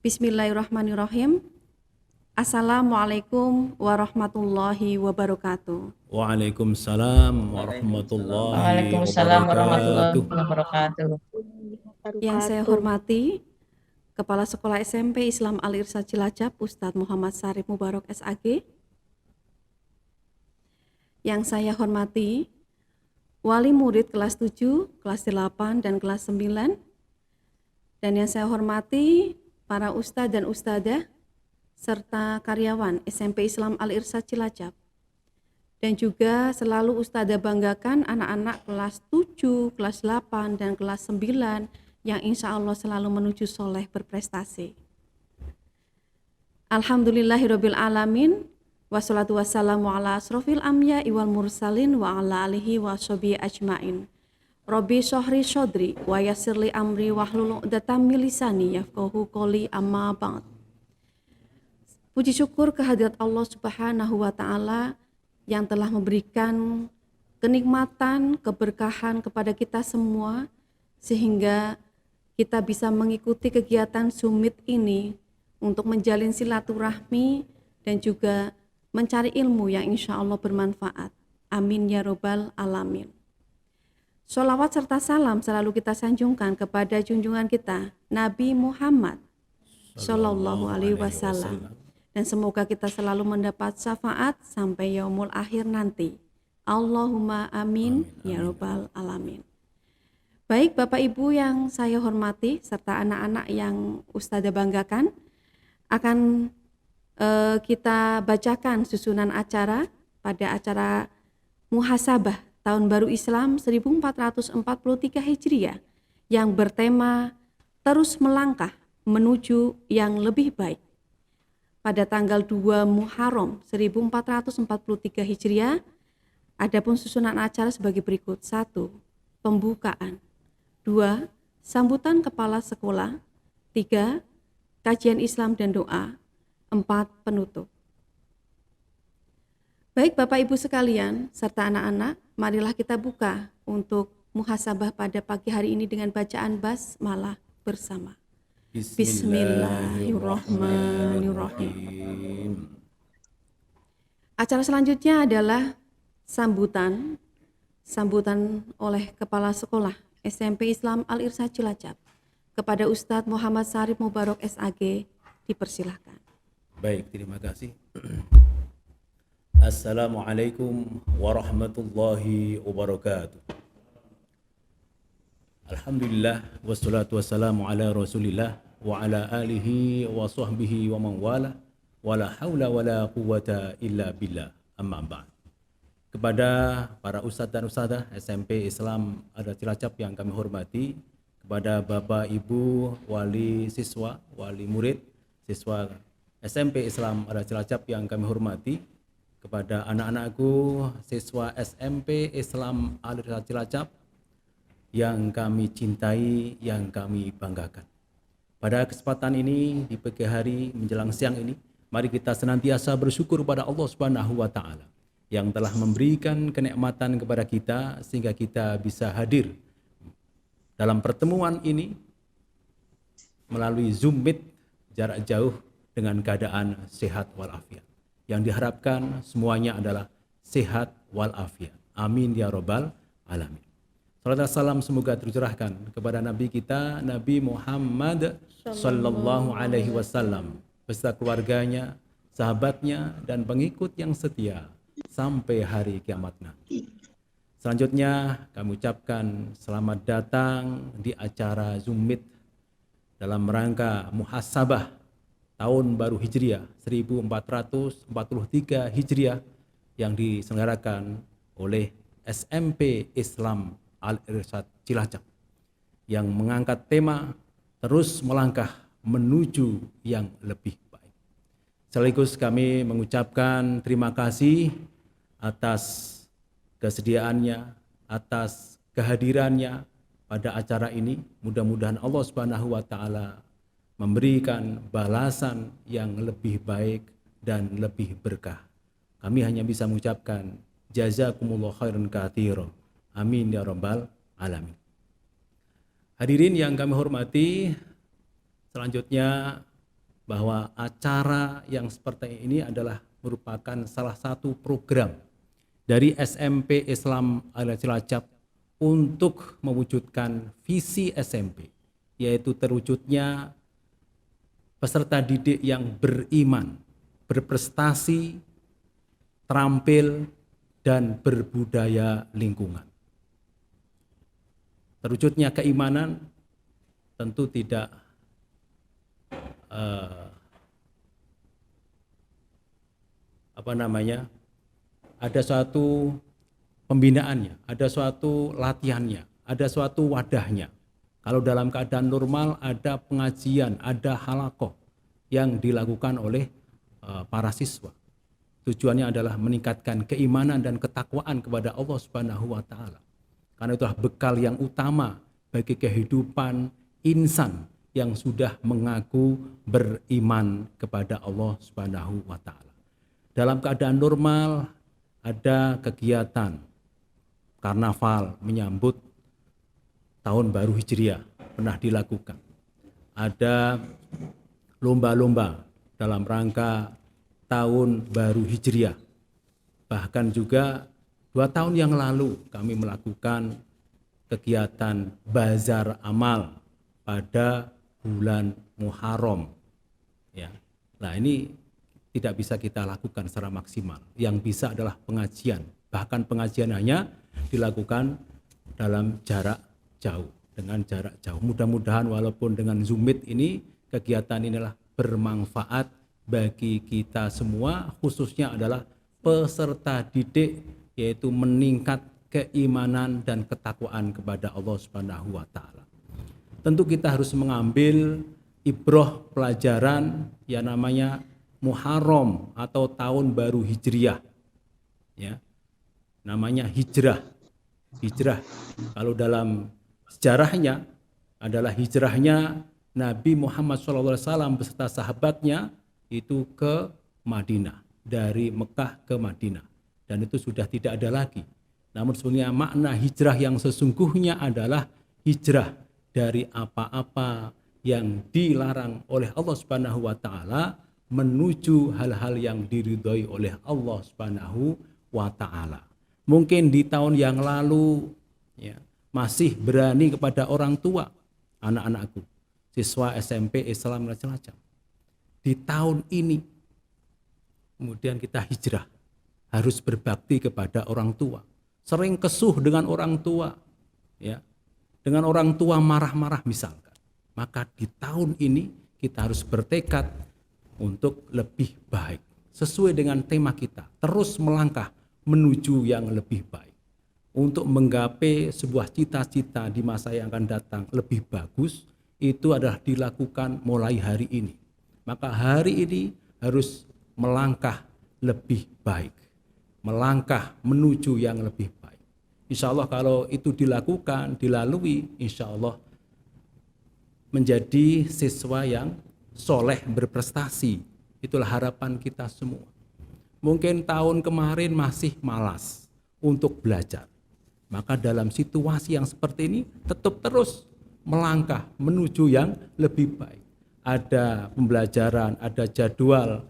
Bismillahirrahmanirrahim. Assalamualaikum warahmatullahi wabarakatuh. Waalaikumsalam warahmatullahi Waalaikumsalam warahmatullahi wabarakatuh. wabarakatuh. Yang saya hormati Kepala Sekolah SMP Islam Al-Irsyad Cilacap Ustadz Muhammad Sarif Mubarok SAG. Yang saya hormati wali murid kelas 7, kelas 8, dan kelas 9. Dan yang saya hormati para ustadz dan ustadzah serta karyawan SMP Islam Al-Irsyad Cilacap. Dan juga selalu ustadzah banggakan anak-anak kelas 7, kelas 8, dan kelas 9 yang insya Allah selalu menuju soleh berprestasi. Alhamdulillahirabbil alamin, wassalatu wassalamu ala asrofil amya wal mursalin wa ala alihi wa sahbihi ajmain. Rabbi syohri shodri wa yassirli amri wahlul 'uqdatam min lisani yafqahu qawli, amma ba'd. Puji syukur kehadirat Allah Subhanahu wa taala yang telah memberikan kenikmatan, keberkahan kepada kita semua sehingga kita bisa mengikuti kegiatan summit ini untuk menjalin silaturahmi dan juga mencari ilmu yang insya Allah bermanfaat. Amin ya robbal alamin. Sholawat serta salam selalu kita sanjungkan kepada junjungan kita Nabi Muhammad Sallallahu Alaihi Wasallam, dan semoga kita selalu mendapat syafaat sampai yaumul akhir nanti. Allahumma amin, ya robbal alamin. Baik Bapak Ibu yang saya hormati serta anak-anak yang Ustadzah banggakan, akan kita bacakan susunan acara pada acara Muhasabah Tahun Baru Islam 1443 Hijriah yang bertema terus melangkah menuju yang lebih baik. Pada tanggal 2 Muharram 1443 Hijriah, adapun susunan acara sebagai berikut. 1. Pembukaan. 2. Sambutan kepala sekolah. 3. Kajian Islam dan doa. 4. Penutup. Baik Bapak Ibu sekalian serta anak-anak, marilah kita buka untuk muhasabah pada pagi hari ini dengan bacaan basmalah bersama. Bismillahirrahmanirrahim. Acara selanjutnya adalah sambutan oleh Kepala Sekolah SMP Islam Al-Irsyad Cilacap kepada Ustadz Muhammad Sarif Mubarok SAG. Dipersilahkan. Baik, terima kasih. Assalamualaikum warahmatullahi wabarakatuh. Alhamdulillah wassalatu wassalamu ala Rasulillah wa ala alihi wa sahbihi wa man wala wala haula wala quwata illa billah, amma ba'd. Kepada para ustadz dan ustadzah SMP Islam Al Cilacap yang kami hormati, kepada Bapak Ibu wali siswa, wali murid siswa SMP Islam Al Cilacap yang kami hormati, kepada anak-anakku siswa SMP Islam Al Cilacap yang kami cintai, yang kami banggakan. Pada kesempatan ini di pagi hari menjelang siang ini, mari kita senantiasa bersyukur pada Allah Subhanahu wa taala yang telah memberikan kenikmatan kepada kita sehingga kita bisa hadir dalam pertemuan ini melalui Zoom Meet jarak jauh dengan keadaan sehat walafiat. Yang diharapkan semuanya adalah sehat walafiat. Amin ya robbal alamin. Salam dan salam semoga tercurahkan kepada Nabi kita, Nabi Muhammad Sallallahu Alaihi Wasallam, beserta keluarganya, sahabatnya, dan pengikut yang setia sampai hari kiamat nanti. Selanjutnya kami ucapkan selamat datang di acara Zoom Meet dalam rangka muhasabah Tahun Baru Hijriah 1443 Hijriah yang diselenggarakan oleh SMP Islam Al-Irsyad Cilacap yang mengangkat tema terus melangkah menuju yang lebih baik. Sekaligus kami mengucapkan terima kasih atas kesediaannya, atas kehadirannya pada acara ini. Mudah-mudahan Allah Subhanahu wa taala memberikan balasan yang lebih baik dan lebih berkah. Kami hanya bisa mengucapkan jazakumullah khairan katsira. Amin ya rabbal alamin. Hadirin yang kami hormati, selanjutnya bahwa acara yang seperti ini adalah merupakan salah satu program dari SMP Islam Al-Cilacap untuk mewujudkan visi SMP, yaitu terwujudnya peserta didik yang beriman, berprestasi, terampil, dan berbudaya lingkungan. Terwujudnya keimanan tentu tidak ada suatu pembinaannya, ada suatu latihannya, ada suatu wadahnya. Kalau dalam keadaan normal ada pengajian, ada halaqah yang dilakukan oleh para siswa. Tujuannya adalah meningkatkan keimanan dan ketakwaan kepada Allah Subhanahu wa taala. Karena itulah bekal yang utama bagi kehidupan insan yang sudah mengaku beriman kepada Allah Subhanahu wa taala. Dalam keadaan normal ada kegiatan karnaval menyambut tahun baru Hijriah pernah dilakukan. Ada lomba-lomba dalam rangka tahun baru Hijriah. Bahkan juga 2 tahun yang lalu kami melakukan kegiatan bazar amal pada bulan Muharram. Ya. Nah, ini tidak bisa kita lakukan secara maksimal. Yang bisa adalah pengajian. Bahkan pengajian hanya dilakukan dalam jarak jauh, dengan jarak jauh. Mudah-mudahan walaupun dengan Zoom Meet ini, kegiatan inilah bermanfaat bagi kita semua, khususnya adalah peserta didik, yaitu meningkat keimanan dan ketakwaan kepada Allah Subhanahu wa taala. Tentu kita harus mengambil ibroh pelajaran yang namanya Muharram atau tahun baru Hijriah. Ya. Namanya hijrah. Hijrah kalau dalam sejarahnya adalah hijrahnya Nabi Muhammad SAW beserta sahabatnya itu ke Madinah, dari Mekah ke Madinah, dan itu sudah tidak ada lagi. Namun sebenarnya makna hijrah yang sesungguhnya adalah hijrah dari apa-apa yang dilarang oleh Allah Subhanahu wa taala menuju hal-hal yang diridhoi oleh Allah Subhanahu wa taala. Mungkin di tahun yang lalu ya, masih berani kepada orang tua anak-anakku, siswa SMP Islam Cilacap. Di tahun ini kemudian kita hijrah, harus berbakti kepada orang tua. Sering kesuh dengan orang tua, ya, dengan orang tua marah-marah misalkan. Maka di tahun ini kita harus bertekad untuk lebih baik, sesuai dengan tema kita, terus melangkah menuju yang lebih baik. Untuk menggapai sebuah cita-cita di masa yang akan datang lebih bagus, itu adalah dilakukan mulai hari ini. Maka hari ini harus melangkah lebih baik, melangkah menuju yang lebih baik. Insya Allah kalau itu dilakukan, dilalui, insya Allah menjadi siswa yang soleh berprestasi. Itulah harapan kita semua. Mungkin tahun kemarin masih malas untuk belajar. Maka dalam situasi yang seperti ini tetap terus melangkah menuju yang lebih baik. Ada pembelajaran, ada jadwal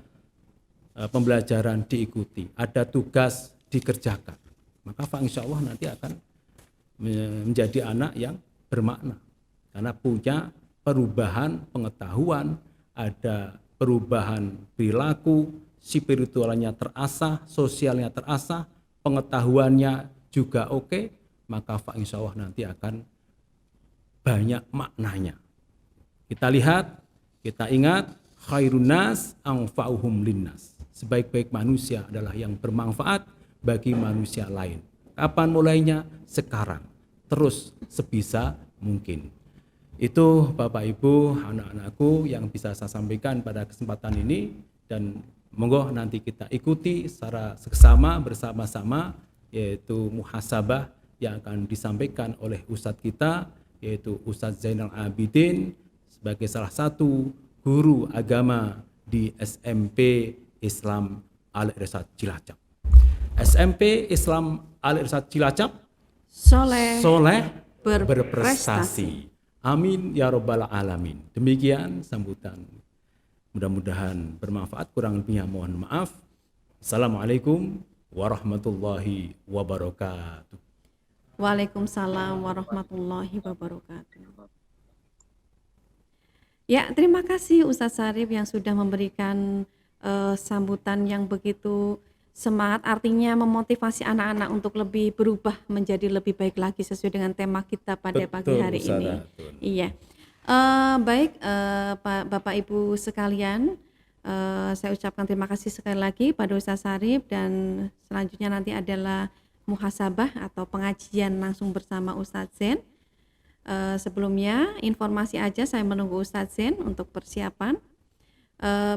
pembelajaran diikuti, ada tugas dikerjakan. Maka insya Allah nanti akan menjadi anak yang bermakna. Karena punya perubahan pengetahuan, ada perubahan perilaku, spiritualnya terasah, sosialnya terasah, pengetahuannya juga oke, maka insya Allah nanti akan banyak maknanya. Kita lihat, kita ingat, khairun nas anfa'uhum linnas. Sebaik-baik manusia adalah yang bermanfaat bagi manusia lain. Kapan mulainya? Sekarang. Terus sebisa mungkin. Itu Bapak Ibu, anak-anakku yang bisa saya sampaikan pada kesempatan ini, dan monggo nanti kita ikuti secara seksama bersama-sama, yaitu muhasabah yang akan disampaikan oleh Ustadz kita, yaitu Ustadz Zainal Abidin sebagai salah satu guru agama di SMP Islam Al-Irsyad Cilacap. SMP Islam Al-Irsyad Cilacap soleh berprestasi. Amin ya robbal alamin. Demikian sambutan Mudah-mudahan bermanfaat, kurang lebihnya mohon maaf. Assalamualaikum warahmatullahi wabarakatuh. Waalaikumsalam warahmatullahi wabarakatuh. Ya, terima kasih Ustadz Syarif yang sudah memberikan sambutan yang begitu semangat, artinya memotivasi anak-anak untuk lebih berubah menjadi lebih baik lagi sesuai dengan tema kita pada pagi hari Ustazah, ini. betul. Iya. Baik, Bapak Ibu sekalian, saya ucapkan terima kasih sekali lagi pada Ustadz Syarif, dan selanjutnya nanti adalah muhasabah atau pengajian langsung bersama Ustadz Zain. Sebelumnya informasi aja, saya menunggu Ustadz Zain untuk persiapan.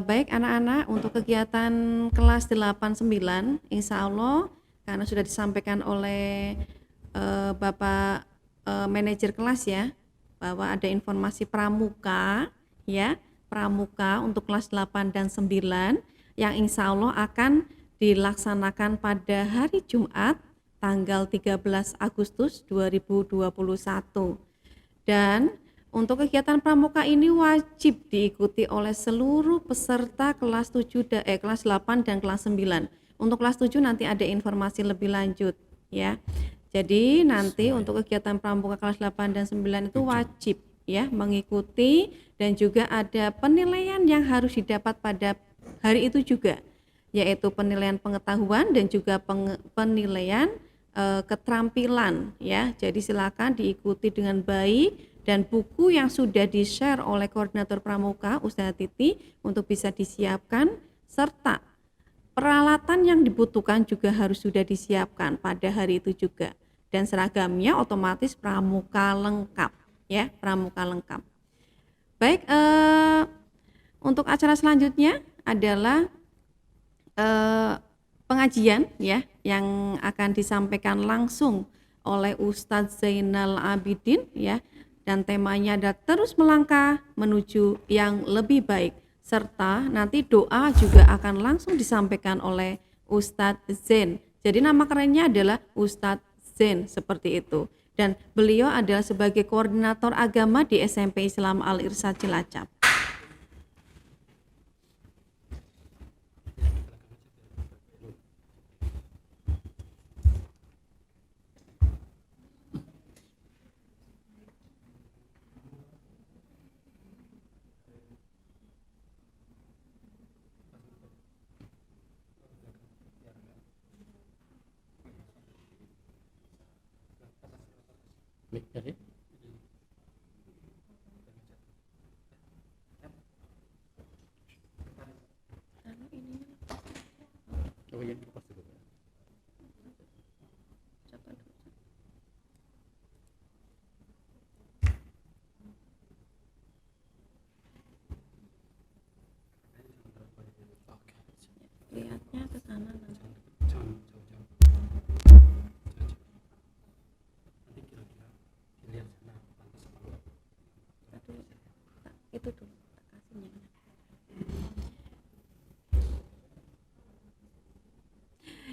Baik anak-anak, untuk kegiatan kelas 8-9 insya Allah karena sudah disampaikan oleh Bapak manajer kelas ya, bahwa ada informasi pramuka ya, pramuka untuk kelas 8 dan 9 yang insya Allah akan dilaksanakan pada hari Jumat tanggal 13 Agustus 2021. Dan untuk kegiatan pramuka ini wajib diikuti oleh seluruh peserta kelas 8 dan kelas 9. Untuk kelas 7 nanti ada informasi lebih lanjut ya. Jadi nanti untuk kegiatan pramuka kelas 8 dan 9 itu wajib ya mengikuti, dan juga ada penilaian yang harus didapat pada hari itu juga, yaitu penilaian pengetahuan dan juga penilaian keterampilan ya. Jadi silakan diikuti dengan baik, dan buku yang sudah di-share oleh koordinator pramuka Ustazah Titi untuk bisa disiapkan, serta peralatan yang dibutuhkan juga harus sudah disiapkan pada hari itu juga, dan seragamnya otomatis pramuka lengkap ya, pramuka lengkap. Baik, untuk acara selanjutnya adalah pengajian ya yang akan disampaikan langsung oleh Ustadz Zainal Abidin ya, dan temanya adalah terus melangkah menuju yang lebih baik, serta nanti doa juga akan langsung disampaikan oleh Ustadz Zain. Jadi nama kerennya adalah Ustadz Zain seperti itu, dan beliau adalah sebagai koordinator agama di SMP Islam Al Irsyad Cilacap. Lihatnya ke sana nanti. Itu dulu kasihnya.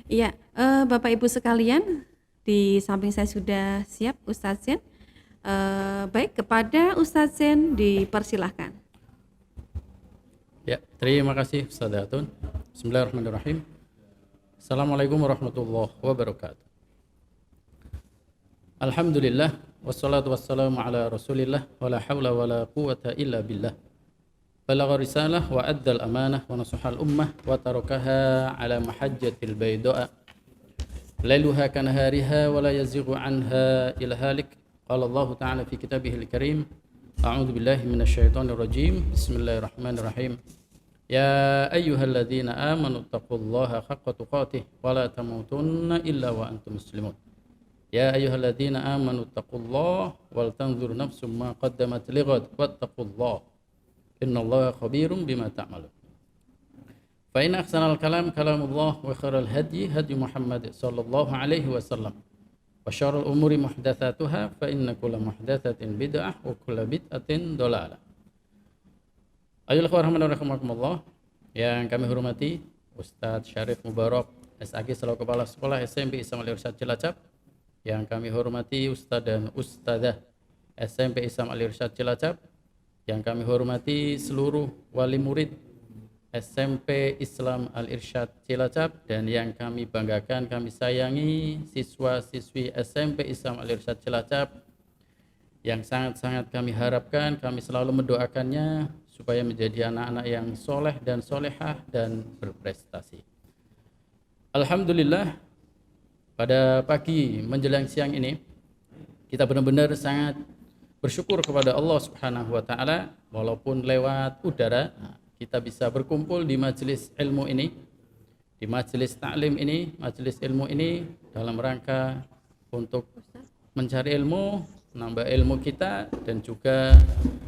Iya, Bapak Ibu sekalian, di samping saya sudah siap Ustadz Zain. Baik, kepada Ustadz Zain dipersilahkan. Ya, terima kasih Ustazah Atun. Bismillahirrahmanirrahim. Assalamualaikum warahmatullahi wabarakatuh. Alhamdulillah, wassalatu wassalamu ala rasulillah, wala hawla wala quwata illa billah. Balagha risalah wa addal amanah wa nasahal ummah wa tarakaha ala mahajjatil bayda'a. Lailuha kanahariha wa la yazighu anha ila halik. Qala Allah ta'ala fi kitabihil karim. A'udzu billahi minasyaitonir rajim. Bismillahirrahmanirrahim. Ya ayyuhalladzina amanu taqullaha haqqa tuqatih wa la tamutunna illa wa antum muslimun. Ya ayyuhalladzina amanu taqullaha wal tanzur nafsum ma qaddamat lighad wattaqullaha innallaha khabirum bima ta'malun. Fa in ahsanal kalam kalamullah wa khairal hadyi hadyu Muhammad sallallahu alaihi wasallam. Wa syarrul umuri muhdatsatuha fa inna kulla muhdatsatin bid'ah wa kulla bid'atin dhalalah. Ayolah warahmatullahi. Yang kami hormati Ustadz Syarif Mubarak SAG selaku Kepala Sekolah SMP Islam Al Irsyad Cilacap. Yang kami hormati Ustadz dan Ustadzah SMP Islam Al Irsyad Cilacap. Yang kami hormati seluruh wali murid SMP Islam Al-Irsyad Cilacap, dan yang kami banggakan, kami sayangi siswa-siswi SMP Islam Al-Irsyad Cilacap yang sangat-sangat kami harapkan, kami selalu mendoakannya supaya menjadi anak-anak yang soleh dan solehah dan berprestasi. Alhamdulillah, pada pagi menjelang siang ini kita benar-benar sangat bersyukur kepada Allah Subhanahu wa taala, walaupun lewat udara kita bisa berkumpul di majelis ilmu ini, di majelis taklim ini, majelis ilmu ini dalam rangka untuk mencari ilmu, menambah ilmu kita, dan juga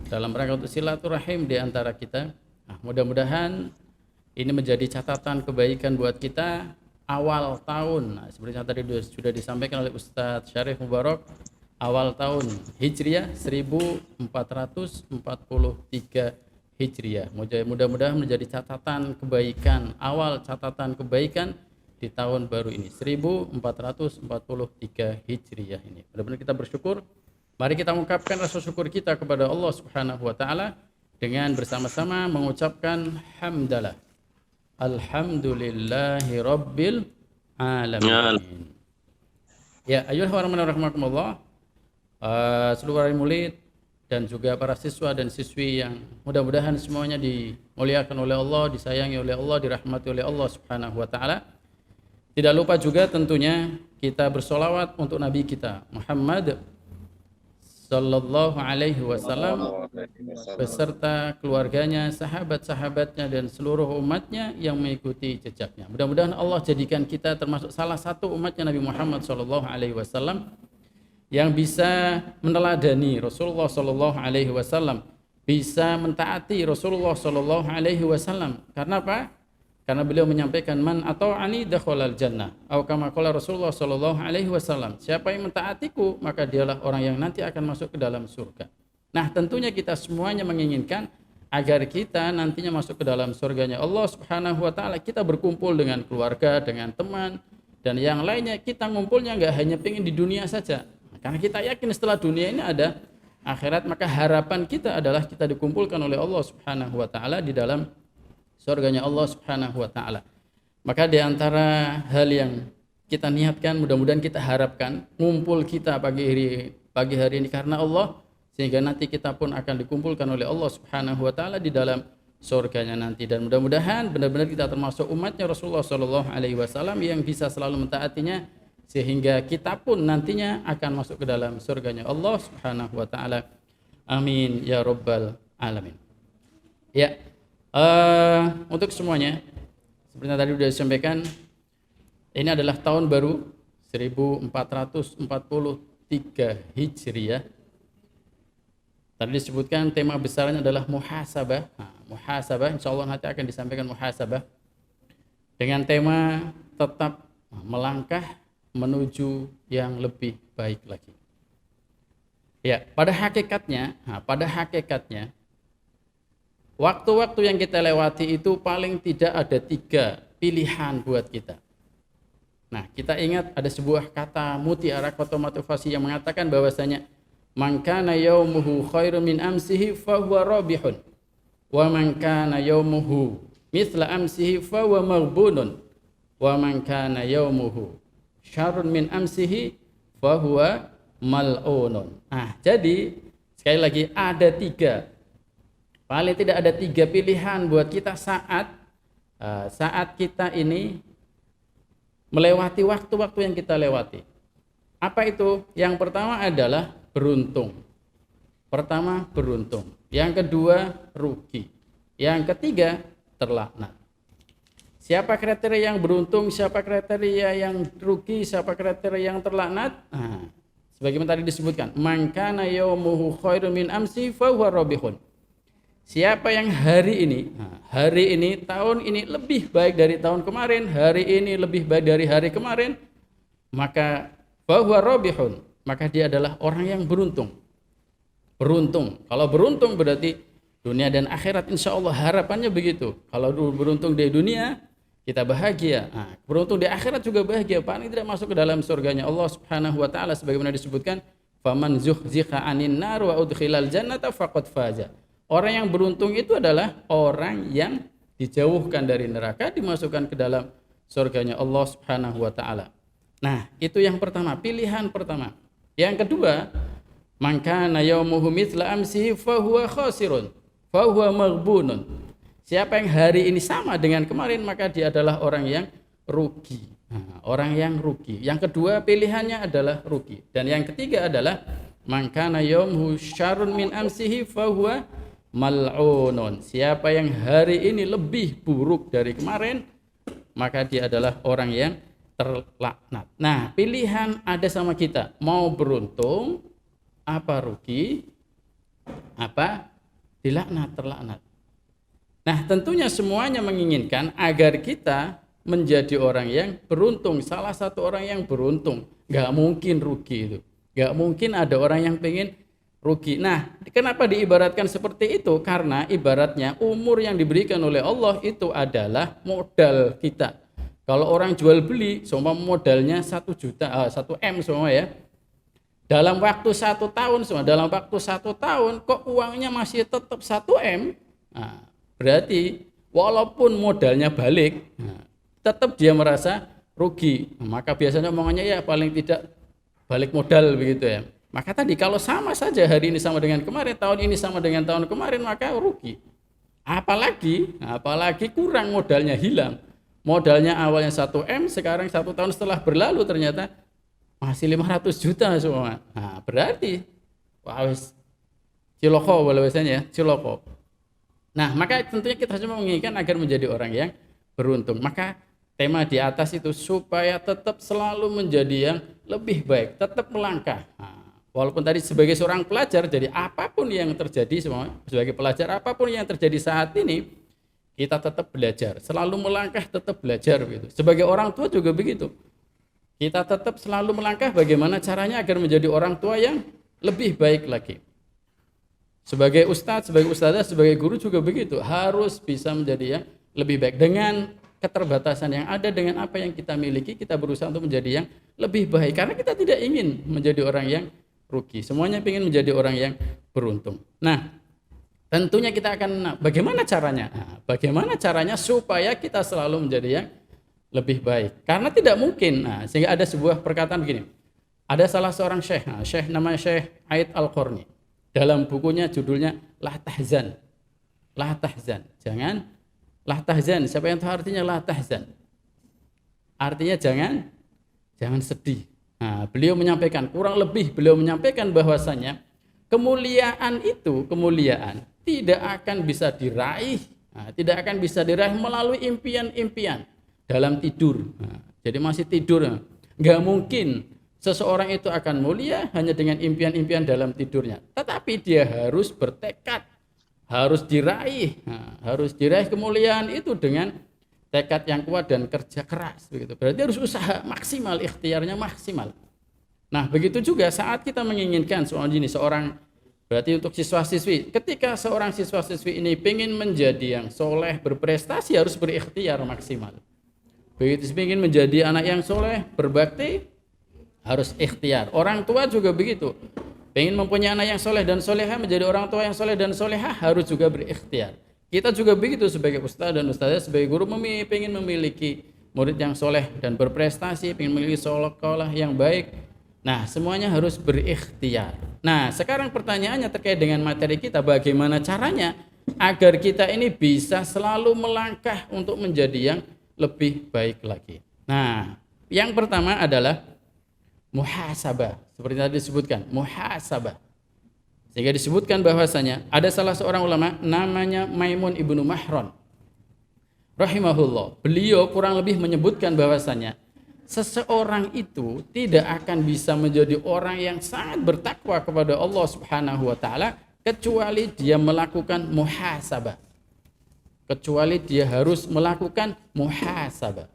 dalam rangka untuk silaturahim di antara kita. Mudah-mudahan ini menjadi catatan kebaikan buat kita awal tahun. Seperti yang tadi sudah disampaikan oleh Ustadz Syarif Mubarak, awal tahun Hijriah 1443 Hijriah. Mudah-mudahan menjadi catatan kebaikan, awal catatan kebaikan di tahun baru ini 1443 Hijriah ini. Benar-benar kita bersyukur. Mari kita mengungkapkan rasa syukur kita kepada Allah Subhanahu wa taala dengan bersama-sama mengucapkan hamdalah. Alhamdulillahi rabbil alamin. Ya, ayyuhal rahimakumullah. Seluruh wali murid dan juga para siswa dan siswi yang mudah-mudahan semuanya dimuliakan oleh Allah, disayangi oleh Allah, dirahmati oleh Allah Subhanahu wa taala. Tidak lupa juga tentunya kita bersolawat untuk Nabi kita Muhammad sallallahu alaihi wasallam beserta keluarganya, sahabat-sahabatnya, dan seluruh umatnya yang mengikuti jejaknya. Mudah-mudahan Allah jadikan kita termasuk salah satu umatnya Nabi Muhammad sallallahu alaihi wasallam yang bisa meneladani Rasulullah sallallahu alaihi wasallam, bisa mentaati Rasulullah sallallahu alaihi wasallam. Karena apa? Karena beliau menyampaikan man ata'ani dakhalal jannah, atau kama qala Rasulullah sallallahu alaihi wasallam, siapa yang mentaatiku maka dialah orang yang nanti akan masuk ke dalam surga. Nah, tentunya kita semuanya menginginkan agar kita nantinya masuk ke dalam surganya Allah Subhanahu wa taala. Kita berkumpul dengan keluarga, dengan teman, dan yang lainnya. Kita ngumpulnya enggak hanya pengen di dunia saja. Karena kita yakin setelah dunia ini ada akhirat, maka harapan kita adalah kita dikumpulkan oleh Allah Subhanahu wa taala di dalam surganya Allah Subhanahu wa taala. Maka di antara hal yang kita niatkan, mudah-mudahan kita harapkan ngumpul kita pagi hari ini karena Allah, sehingga nanti kita pun akan dikumpulkan oleh Allah Subhanahu wa taala di dalam surganya nanti. Dan mudah-mudahan benar-benar kita termasuk umatnya Rasulullah sallallahu alaihi wasallam yang bisa selalu mentaatinya, sehingga kita pun nantinya akan masuk ke dalam surganya Allah Subhanahu wa taala. Amin ya rabbal alamin. Ya, untuk semuanya, seperti yang tadi sudah disampaikan, ini adalah tahun baru 1443 Hijriah. Tadi disebutkan tema besarnya adalah muhasabah. Muhasabah, insya Allah nanti akan disampaikan muhasabah dengan tema tetap melangkah menuju yang lebih baik lagi. Ya, pada hakikatnya, waktu-waktu yang kita lewati itu paling tidak ada 3 pilihan buat kita. Nah, kita ingat ada sebuah kata mutiara, kata motivasi yang mengatakan bahwasanya man kana yaumuhu khairum min amsihi fahuwa rabihun wa man kana yaumuhu mithla amsihi fahuwa maghbunun wa man kana yaumuhu syarrun min amsihi fahuwa mal'unun. Jadi sekali lagi ada 3, paling tidak ada 3 pilihan buat kita saat kita ini melewati waktu-waktu yang kita lewati. Apa itu? Yang pertama adalah beruntung. Yang kedua rugi. Yang ketiga terlaknat. Siapa kriteria yang beruntung, siapa kriteria yang rugi, siapa kriteria yang terlaknat? Sebagaimana tadi disebutkan, man kana yaumuhu khairun min amsi fa huwa rabihun. Siapa yang hari ini, tahun ini lebih baik dari tahun kemarin, hari ini lebih baik dari hari kemarin, maka fa huwa rabihun, maka dia adalah orang yang beruntung. Kalau beruntung berarti dunia dan akhirat, insya Allah harapannya begitu. Kalau beruntung di dunia kita bahagia, beruntung di akhirat juga bahagia, paling tidak masuk ke dalam surganya Allah Subhanahu wa taala, sebagaimana disebutkan faman zuhziha 'anil nar wa udkhilal jannata faqad faza. Orang yang beruntung itu adalah orang yang dijauhkan dari neraka, dimasukkan ke dalam surganya Allah Subhanahu wa taala. Nah, itu yang pertama, pilihan pertama. Yang kedua, man kana yaumuhu mithla amsihi fa huwa khasirun fa huwa maghbunun. Siapa yang hari ini sama dengan kemarin, maka dia adalah orang yang rugi. Nah, orang yang rugi. Yang kedua pilihannya adalah rugi. Dan yang ketiga adalah man kana yaumuhu syarrun min amsihi fa huwa mal'unun. Siapa yang hari ini lebih buruk dari kemarin, maka dia adalah orang yang terlaknat. Nah, pilihan ada sama kita, mau beruntung apa rugi, apa dilaknat, terlaknat. Nah, tentunya semuanya menginginkan agar kita menjadi orang yang beruntung. Salah satu orang yang beruntung, nggak mungkin rugi itu. Nggak mungkin ada orang yang pengen rugi. Nah, kenapa diibaratkan seperti itu? Karena ibaratnya umur yang diberikan oleh Allah itu adalah modal kita. Kalau orang jual beli, semua modalnya 1 juta, 1 M semua ya. Dalam waktu 1 tahun, semua dalam waktu 1 tahun, kok uangnya masih tetap 1 M? Nah, berarti walaupun modalnya balik, tetap dia merasa rugi. Maka biasanya omongannya ya paling tidak balik modal begitu ya. Maka tadi kalau sama saja hari ini sama dengan kemarin, tahun ini sama dengan tahun kemarin, maka rugi. Apalagi kurang modalnya, hilang. Modalnya awalnya 1 M, sekarang 1 tahun setelah berlalu ternyata masih 500 juta semua. Nah, berarti wis ciloko bahasanya, ciloko. Nah, maka tentunya kita semua menginginkan agar menjadi orang yang beruntung. Maka tema di atas itu supaya tetap selalu menjadi yang lebih baik, tetap melangkah. Nah, walaupun tadi sebagai seorang pelajar, jadi apapun yang terjadi semua, sebagai pelajar apapun yang terjadi saat ini, kita tetap belajar, selalu melangkah, tetap belajar begitu. Sebagai orang tua juga begitu. Kita tetap selalu melangkah bagaimana caranya agar menjadi orang tua yang lebih baik lagi. Sebagai ustadz, sebagai ustadzah, sebagai guru juga begitu. Harus bisa menjadi yang lebih baik. Dengan keterbatasan yang ada, dengan apa yang kita miliki, kita berusaha untuk menjadi yang lebih baik. Karena kita tidak ingin menjadi orang yang rugi. Semuanya ingin menjadi orang yang beruntung. Nah, tentunya kita akan, bagaimana caranya? Bagaimana caranya supaya kita selalu menjadi yang lebih baik? Karena tidak mungkin, sehingga ada sebuah perkataan begini. Ada salah seorang syekh, syekh namanya Syekh Aid Al-Qarni. Dalam bukunya judulnya La Tahzan. La Tahzan. Jangan, La Tahzan. Siapa yang tahu artinya La Tahzan? Artinya jangan sedih. Nah, beliau menyampaikan, kurang lebih beliau menyampaikan bahwasanya kemuliaan itu, kemuliaan tidak akan bisa diraih, tidak akan bisa diraih melalui impian-impian dalam tidur. Jadi masih tidur, nggak mungkin seseorang itu akan mulia hanya dengan impian-impian dalam tidurnya. Tetapi dia harus bertekad, harus diraih kemuliaan itu dengan tekad yang kuat dan kerja keras. Begitu. Berarti harus usaha maksimal, ikhtiarnya maksimal. Nah, begitu juga saat kita menginginkan seorang berarti untuk siswa-siswi, ketika seorang siswa-siswi ini ingin menjadi yang soleh, berprestasi, harus berikhtiar maksimal. Begitu ingin menjadi anak yang soleh, berbakti, harus ikhtiar. Orang tua juga begitu. Ingin mempunyai anak yang soleh dan soleha, menjadi orang tua yang soleh dan soleha, harus juga berikhtiar. Kita juga begitu sebagai ustaz dan ustazah, sebagai guru, ingin memiliki murid yang soleh dan berprestasi, ingin memiliki sekolah yang baik. Nah, semuanya harus berikhtiar. Nah, sekarang pertanyaannya terkait dengan materi kita, bagaimana caranya agar kita ini bisa selalu melangkah untuk menjadi yang lebih baik lagi. Nah, yang pertama adalah muhasabah. Seperti tadi disebutkan, muhasabah. Sehingga disebutkan bahwasanya ada salah seorang ulama namanya Maimun Ibnu Mahran rahimahullah. Beliau kurang lebih menyebutkan bahwasanya seseorang itu tidak akan bisa menjadi orang yang sangat bertakwa kepada Allah Subhanahu wa taala kecuali dia melakukan muhasabah. Kecuali dia harus melakukan muhasabah.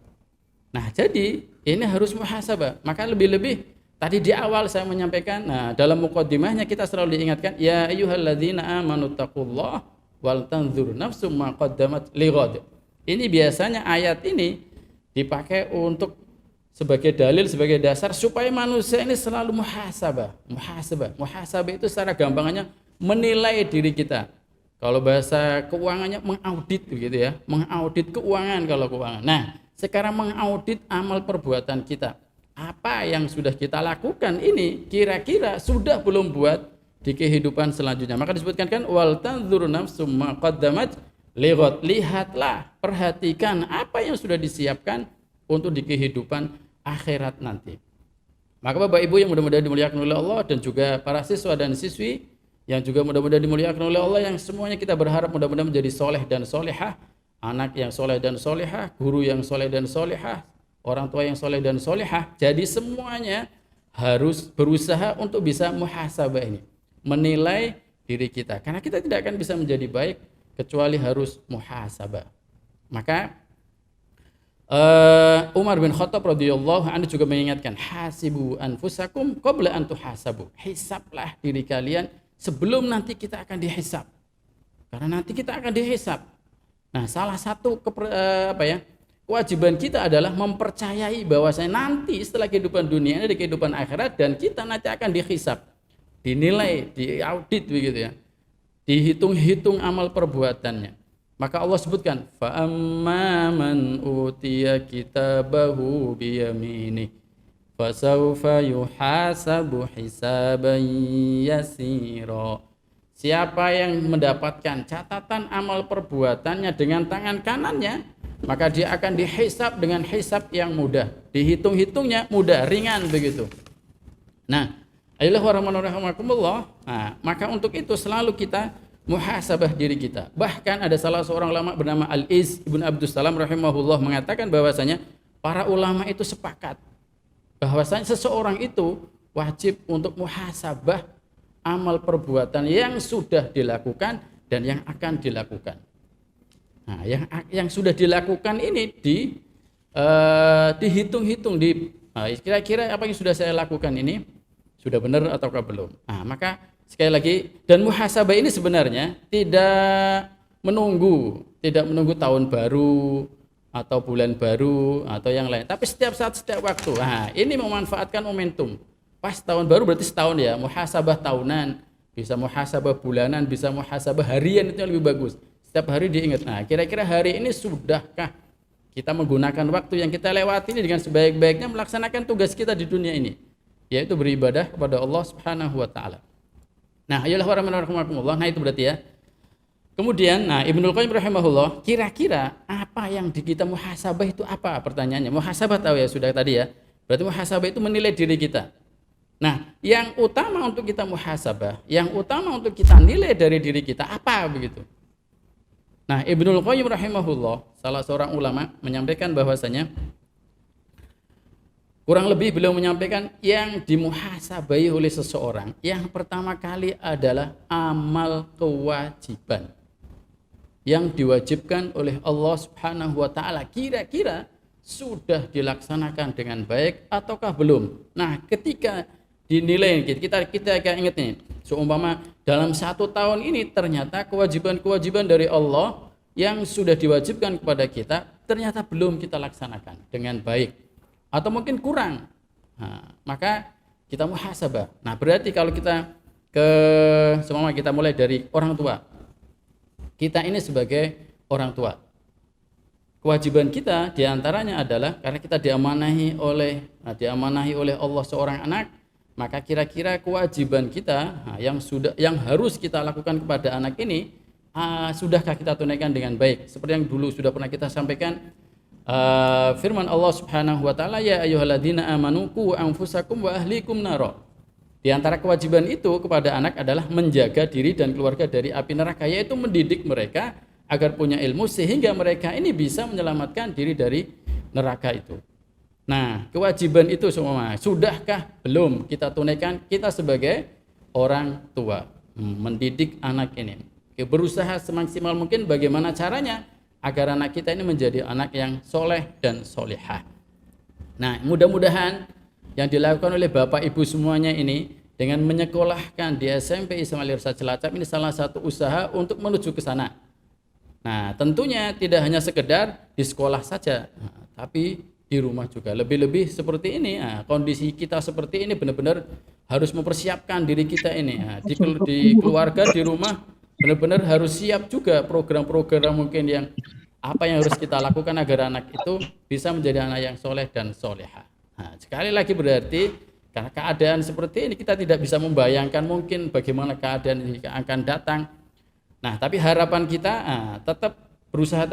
Nah, jadi ini harus muhasabah. Maka lebih-lebih tadi di awal saya menyampaikan, dalam muqaddimahnya kita selalu diingatkan, ya ayyuhalladzina amanu taqullaha wal tanzur nafsum ma qaddamat lighad. Ini biasanya ayat ini dipakai untuk sebagai dalil, sebagai dasar supaya manusia ini selalu muhasabah. Muhasabah itu secara gampangannya menilai diri kita. Kalau bahasa keuangannya mengaudit begitu ya, mengaudit keuangan kalau keuangan. Nah, sekarang mengaudit amal perbuatan kita. Apa yang sudah kita lakukan ini kira-kira sudah belum buat di kehidupan selanjutnya. Maka disebutkan kan wal tanzur nafsum ma qaddamat lighad. Lihatlah, perhatikan apa yang sudah disiapkan untuk di kehidupan akhirat nanti. Maka Bapak Ibu yang mudah-mudahan dimuliakan oleh Allah dan juga para siswa dan siswi yang juga mudah-mudahan dimuliakan oleh Allah, yang semuanya kita berharap mudah-mudahan menjadi soleh dan solehah, anak yang soleh dan solehah, guru yang soleh dan solehah, orang tua yang soleh dan solehah. Jadi semuanya harus berusaha untuk bisa muhasabah ini, menilai diri kita, karena kita tidak akan bisa menjadi baik kecuali harus muhasabah. Maka Umar bin Khattab radhiyallahu anhu juga mengingatkan, hasibu anfusakum qabla an tuhasabu. Hisablah diri kalian sebelum nanti kita akan dihisab. Karena nanti kita akan dihisab. Nah, salah satu kewajiban kita adalah mempercayai bahwasanya nanti setelah kehidupan dunia ini, di kehidupan akhirat, dan kita nanti akan dihisab, dinilai, diaudit begitu ya. Dihitung-hitung amal perbuatannya. Maka Allah sebutkan, fa amma man utiya kitabahu biyamini fasawfa yuhasabu hisaban yasira. Siapa yang mendapatkan catatan amal perbuatannya dengan tangan kanannya, maka dia akan dihisab dengan hisab yang mudah. Dihitung-hitungnya mudah, ringan begitu. Nah, ayolah warahmatullahi. Nah, maka untuk itu selalu kita muhasabah diri kita. Bahkan ada salah seorang ulama bernama Al-Iz Ibn Abdus Salam rahimahullah mengatakan bahwasanya para ulama itu sepakat bahwasanya seseorang itu wajib untuk muhasabah amal perbuatan yang sudah dilakukan dan yang akan dilakukan. Nah, yang sudah dilakukan ini dihitung-hitung, kira-kira apa yang sudah saya lakukan ini sudah benar ataukah belum. Nah, maka sekali lagi, dan muhasabah ini sebenarnya tidak menunggu tahun baru atau bulan baru atau yang lain, tapi setiap saat, setiap waktu. Nah, ini memanfaatkan momentum. Pas tahun baru berarti setahun ya, muhasabah tahunan, bisa muhasabah bulanan, bisa muhasabah harian, itu yang lebih bagus. Setiap hari diingat. Nah, kira-kira hari ini sudahkah kita menggunakan waktu yang kita lewati ini dengan sebaik-baiknya melaksanakan tugas kita di dunia ini, yaitu beribadah kepada Allah Subhanahu wa taala. Nah, ayolah warahmatullahi. Nah, itu berarti ya. Kemudian, Ibnul Qayyim rahimahullah, kira-kira apa yang di kita muhasabah itu apa? Pertanyaannya. Muhasabah tahu ya, sudah tadi ya. Berarti muhasabah itu menilai diri kita. Nah, yang utama untuk kita muhasabah, yang utama untuk kita nilai dari diri kita apa begitu? Nah, Ibnul Qayyim rahimahullah, salah seorang ulama menyampaikan bahwasanya kurang lebih beliau menyampaikan yang dimuhasabai oleh seseorang yang pertama kali adalah amal kewajiban yang diwajibkan oleh Allah Subhanahu wa taala, kira-kira sudah dilaksanakan dengan baik ataukah belum. Nah, ketika dinilai kita ingat nih, seumpama dalam 1 tahun ini ternyata kewajiban-kewajiban dari Allah yang sudah diwajibkan kepada kita ternyata belum kita laksanakan dengan baik atau mungkin kurang. Nah, maka kita muhasabah. Nah, berarti kalau kita kita mulai dari orang tua. Kita ini sebagai orang tua, kewajiban kita diantaranya adalah karena kita diamanahi oleh Allah seorang anak, maka kira-kira kewajiban kita yang harus kita lakukan kepada anak ini sudahkah kita tunaikan dengan baik? Seperti yang dulu sudah pernah kita sampaikan, firman Allah Subhanahu wa taala, ya ayyuhalladzina amanu qu anfusakum wa ahlikum nara. Di antara kewajiban itu kepada anak adalah menjaga diri dan keluarga dari api neraka, yaitu mendidik mereka agar punya ilmu sehingga mereka ini bisa menyelamatkan diri dari neraka itu. Nah, kewajiban itu semua sudahkah belum kita tunaikan kita sebagai orang tua, mendidik anak ini. Berusaha semaksimal mungkin bagaimana caranya agar anak kita ini menjadi anak yang soleh dan solehah. Nah, mudah-mudahan yang dilakukan oleh Bapak Ibu semuanya ini dengan menyekolahkan di SMP Islam Al-Irsyad Cilacap ini salah satu usaha untuk menuju ke sana. Nah, tentunya tidak hanya sekedar di sekolah saja, tapi di rumah juga. Lebih-lebih seperti ini, kondisi kita seperti ini benar-benar harus mempersiapkan diri kita ini. Di keluarga, di rumah benar-benar harus siap juga program-program mungkin yang apa yang harus kita lakukan agar anak itu bisa menjadi anak yang soleh dan soleha. Nah, sekali lagi berarti karena keadaan seperti ini kita tidak bisa membayangkan mungkin bagaimana keadaan ini akan datang. Nah, tapi harapan kita tetap berusaha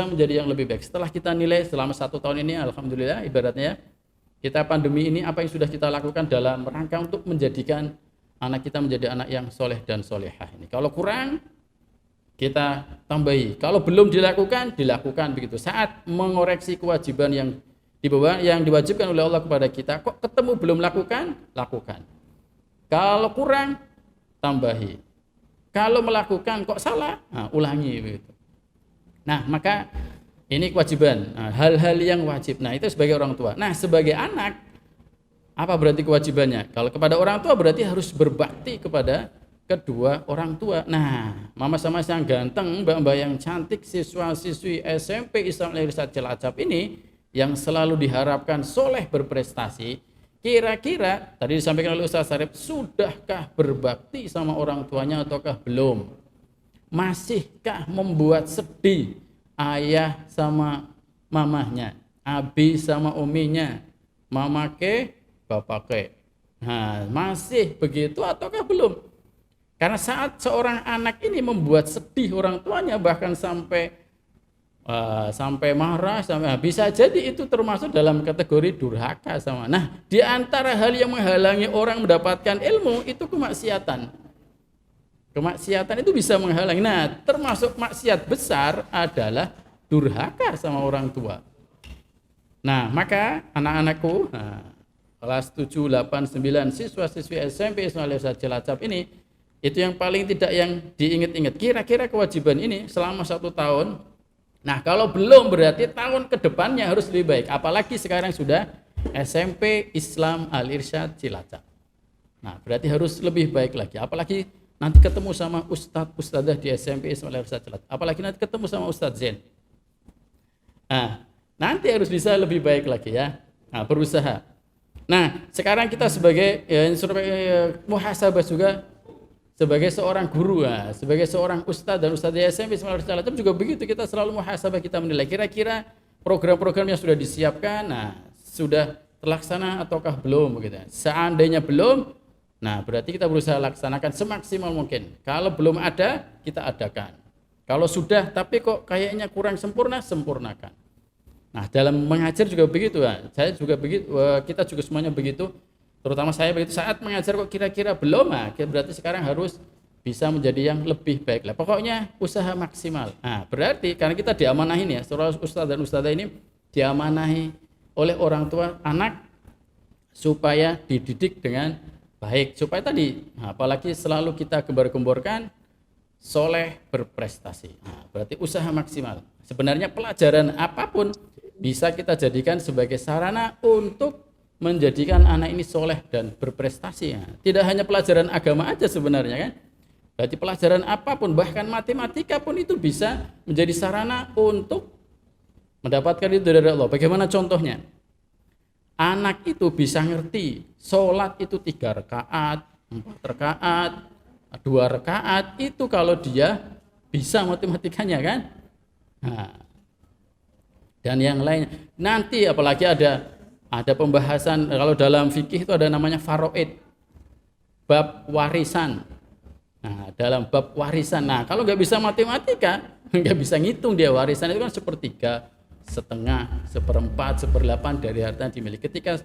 menjadi yang lebih baik. Setelah kita nilai selama 1 tahun ini, alhamdulillah ibaratnya kita pandemi ini apa yang sudah kita lakukan dalam rangka untuk menjadikan anak kita menjadi anak yang soleh dan solehah ini. Kalau kurang, kita tambahi. Kalau belum dilakukan begitu. Saat mengoreksi kewajiban yang diwajibkan oleh Allah kepada kita, kok ketemu belum lakukan? Kalau kurang, tambahi. Kalau melakukan kok salah, ulangi begitu. Nah, maka ini kewajiban, hal-hal yang wajib. Nah, itu sebagai orang tua. Nah, sebagai anak, apa berarti kewajibannya? Kalau kepada orang tua berarti harus berbakti kepada kedua orang tua. Nah, mama sama yang ganteng, mbak-mbak yang cantik, siswa-siswi SMP Islam Al-Irsyad Cilacap ini yang selalu diharapkan soleh berprestasi, kira-kira tadi disampaikan oleh Ustaz Sarip, sudahkah berbakti sama orang tuanya ataukah belum? Masihkah membuat sedih ayah sama mamahnya, abi sama uminya, mama ke bapak ke? Nah, masih begitu ataukah belum? Karena saat seorang anak ini membuat sedih orang tuanya, bahkan sampai marah, bisa jadi itu termasuk dalam kategori durhaka sama. Nah, di antara hal yang menghalangi orang mendapatkan ilmu itu kemaksiatan. Kemaksiatan itu bisa menghalangi. Nah, termasuk maksiat besar adalah durhaka sama orang tua. Nah, maka anak-anakku, kelas 7, 8, 9 siswa-siswi SMP Islam Al-Irsyad Cilacap ini, itu yang paling tidak yang diingat-ingat. Kira-kira kewajiban ini selama 1 tahun. Nah, kalau belum berarti tahun ke depannya harus lebih baik. Apalagi sekarang sudah SMP Islam Al-Irsyad Cilacap. Nah, berarti harus lebih baik lagi. Apalagi nanti ketemu sama ustadz-ustadzah di SMP Islam Al-Irsyad Cilacap. Apalagi nanti ketemu sama Ustadz Zain. Nah, nanti harus bisa lebih baik lagi ya. Nah, berusaha. Nah, sekarang kita sebagai muhasabah juga sebagai seorang guru, sebagai seorang ustadz dan ustadz SMP Islam Al-Irsyad Cilacap juga begitu, kita selalu muhasabah, kita menilai kira-kira program-program yang sudah disiapkan, sudah terlaksana ataukah belum begitu. Seandainya belum, berarti kita berusaha laksanakan semaksimal mungkin. Kalau belum ada, kita adakan. Kalau sudah tapi kok kayaknya kurang sempurna, sempurnakan. Nah, dalam mengajar juga begitu, saya juga begitu, kita juga semuanya begitu. Terutama saya begitu, saat mengajar kok kira-kira belum, berarti sekarang harus bisa menjadi yang lebih baik lah. Pokoknya usaha maksimal. Nah, berarti karena kita diamanahin ya, seorang ustadz dan ustadzah ini diamanahi oleh orang tua anak supaya dididik dengan baik. Supaya tadi, apalagi selalu kita gembar-gemborkan soleh berprestasi. Berarti usaha maksimal. Sebenarnya pelajaran apapun bisa kita jadikan sebagai sarana untuk menjadikan anak ini soleh dan berprestasi. Tidak hanya pelajaran agama aja sebenarnya kan. Berarti pelajaran apapun, bahkan matematika pun itu bisa menjadi sarana untuk mendapatkan itu dari Allah. Bagaimana contohnya? Anak itu bisa ngerti sholat itu 3 rakaat, 4 rakaat, 2 rakaat, itu kalau dia bisa matematikanya kan. Dan yang lain nanti apalagi ada pembahasan kalau dalam fikih itu ada namanya faraid, bab warisan. Dalam bab warisan, kalau nggak bisa matematika, nggak bisa ngitung dia warisan itu kan 1/3, 1/2, 1/4, 1/8 dari harta yang dimiliki. Ketika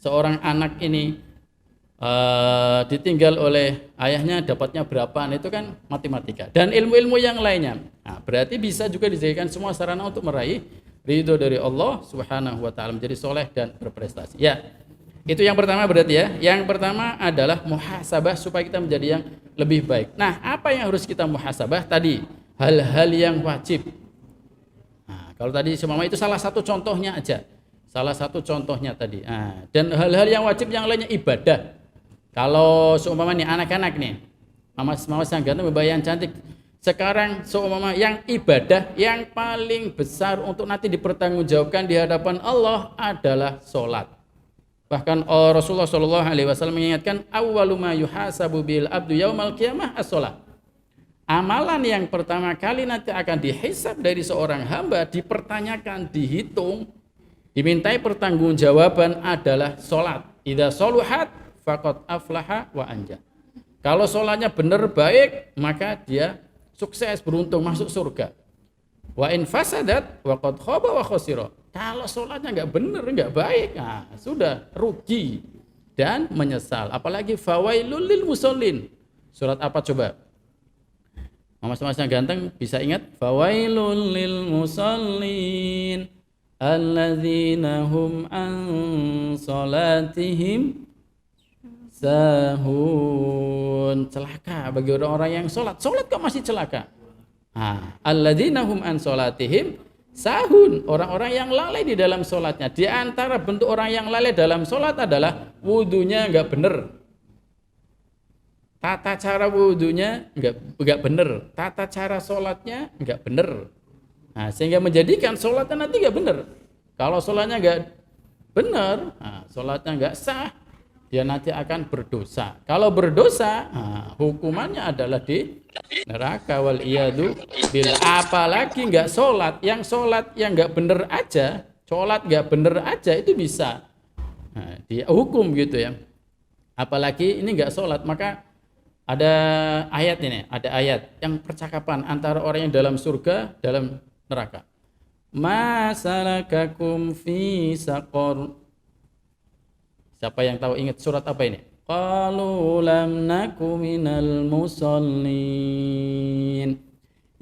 seorang anak ini ditinggal oleh ayahnya dapatnya berapa, itu kan matematika dan ilmu-ilmu yang lainnya. Berarti bisa juga dijadikan semua sarana untuk meraih ridho dari Allah Subhanahu wa taala, menjadi soleh dan berprestasi. Ya, itu yang pertama berarti ya. Yang pertama adalah muhasabah supaya kita menjadi yang lebih baik. Nah, apa yang harus kita muhasabah tadi? Hal-hal yang wajib. Kalau tadi semama itu salah satu contohnya aja. Salah satu contohnya tadi. Dan hal-hal yang wajib yang lainnya ibadah. Kalau seumpama nih anak-anak nih, mama yang ganteng, mbak yang cantik, sekarang seumpama yang ibadah yang paling besar untuk nanti dipertanggungjawabkan di hadapan Allah adalah sholat. Bahkan Rasulullah SAW mengingatkan awwalu ma yuhasabu bil abdu yaumal qiyamah as-sholat. Amalan yang pertama kali nanti akan dihisab dari seorang hamba, dipertanyakan, dihitung, dimintai pertanggungjawaban adalah sholat. Idza sholuhat faqad aflaha wa anja. Kalau sholatnya benar baik, maka dia sukses, beruntung masuk surga. Wa in fasadat waqad khaba wa khasira. Kalau sholatnya nggak benar, nggak baik, nah, sudah rugi dan menyesal. Apalagi fawailul lil musallin. Surat apa coba? Mas-mas yang ganteng bisa ingat? Fawailul lil musallin alladzina hum an salatihim sahun. Celaka bagi orang-orang yang sholat kok masih celaka. Alladzina hum an salatihim sahun. Orang-orang yang lalai di dalam sholatnya. Di antara bentuk orang yang lalai dalam sholat adalah wudunya nggak benar. Tata cara wudhunya enggak benar, tata cara sholatnya enggak benar. Nah, sehingga menjadikan sholatnya nanti enggak benar. Kalau sholatnya enggak benar, sholatnya enggak sah, dia nanti akan berdosa. Kalau berdosa, hukumannya adalah di neraka wal iyadu billah. Apalagi enggak sholat yang enggak benar aja, sholat enggak benar aja itu bisa dihukum gitu ya. Apalagi ini enggak sholat, maka ada ayat ini, ada ayat yang percakapan antara orang yang dalam surga, dalam neraka. Ma salakakum fi saqar. Siapa yang tahu ingat surat apa ini? Qalu lam naku minal musallin.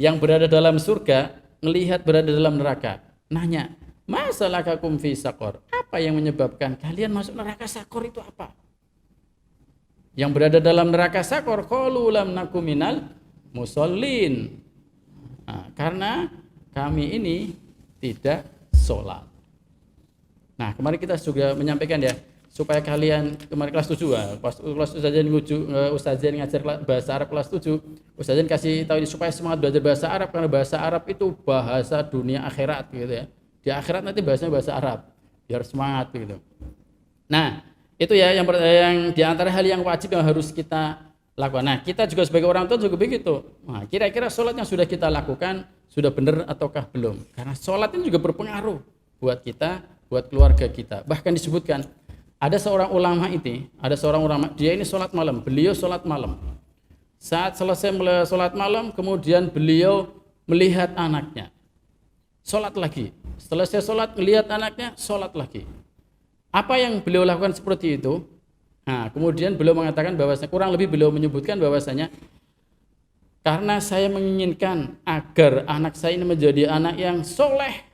Yang berada dalam surga melihat berada dalam neraka, nanya, "Ma salakakum fi saqar?" Apa yang menyebabkan kalian masuk neraka Saqar itu apa? Yang berada dalam neraka Saqar, qalu lam naku minal musallin. Karena kami ini tidak sholat. Nah, kemarin kita juga menyampaikan ya, supaya kalian kemarin kelas 7 pas kelas Ustazin ngajar bahasa Arab kelas 7, Ustazin kasih tahu ini supaya semangat belajar bahasa Arab, karena bahasa Arab itu bahasa dunia akhirat gitu ya. Di akhirat nanti bahasanya bahasa Arab. Biar semangat gitu. Nah, itu ya yang di antara hal yang wajib yang harus kita lakukan. Nah, kita juga sebagai orang tua juga begitu. Nah, kira-kira sholat yang sudah kita lakukan sudah benar ataukah belum? Karena sholat ini juga berpengaruh buat kita, buat keluarga kita. Bahkan disebutkan ada seorang ulama dia ini sholat malam. Beliau sholat malam. Saat selesai sholat malam, kemudian beliau melihat anaknya. Sholat lagi. Selesai sholat, melihat anaknya, sholat lagi. Apa yang beliau lakukan seperti itu? Nah, kemudian beliau mengatakan bahwasanya, kurang lebih beliau menyebutkan bahwasanya, karena saya menginginkan agar anak saya ini menjadi anak yang soleh,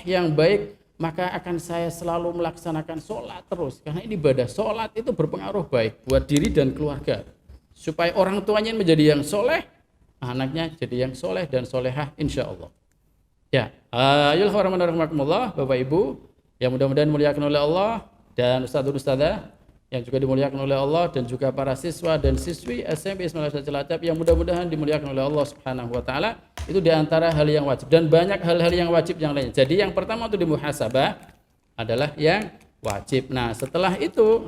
yang baik, maka akan saya selalu melaksanakan sholat terus. Karena ini ibadah sholat itu berpengaruh baik buat diri dan keluarga. Supaya orang tuanya menjadi yang soleh, anaknya jadi yang soleh dan solehah insya Allah. Ya, ayolah Bapak Ibu, yang mudah-mudahan dimuliakan oleh Allah, dan Ustadzah yang juga dimuliakan oleh Allah, dan juga para siswa dan siswi SMP Ismail Cilacap yang mudah-mudahan dimuliakan oleh Allah Subhanahu wa taala. Itu diantara hal yang wajib, dan banyak hal-hal yang wajib yang lainnya. Jadi yang pertama itu dimuhasabah adalah yang wajib. Nah, setelah itu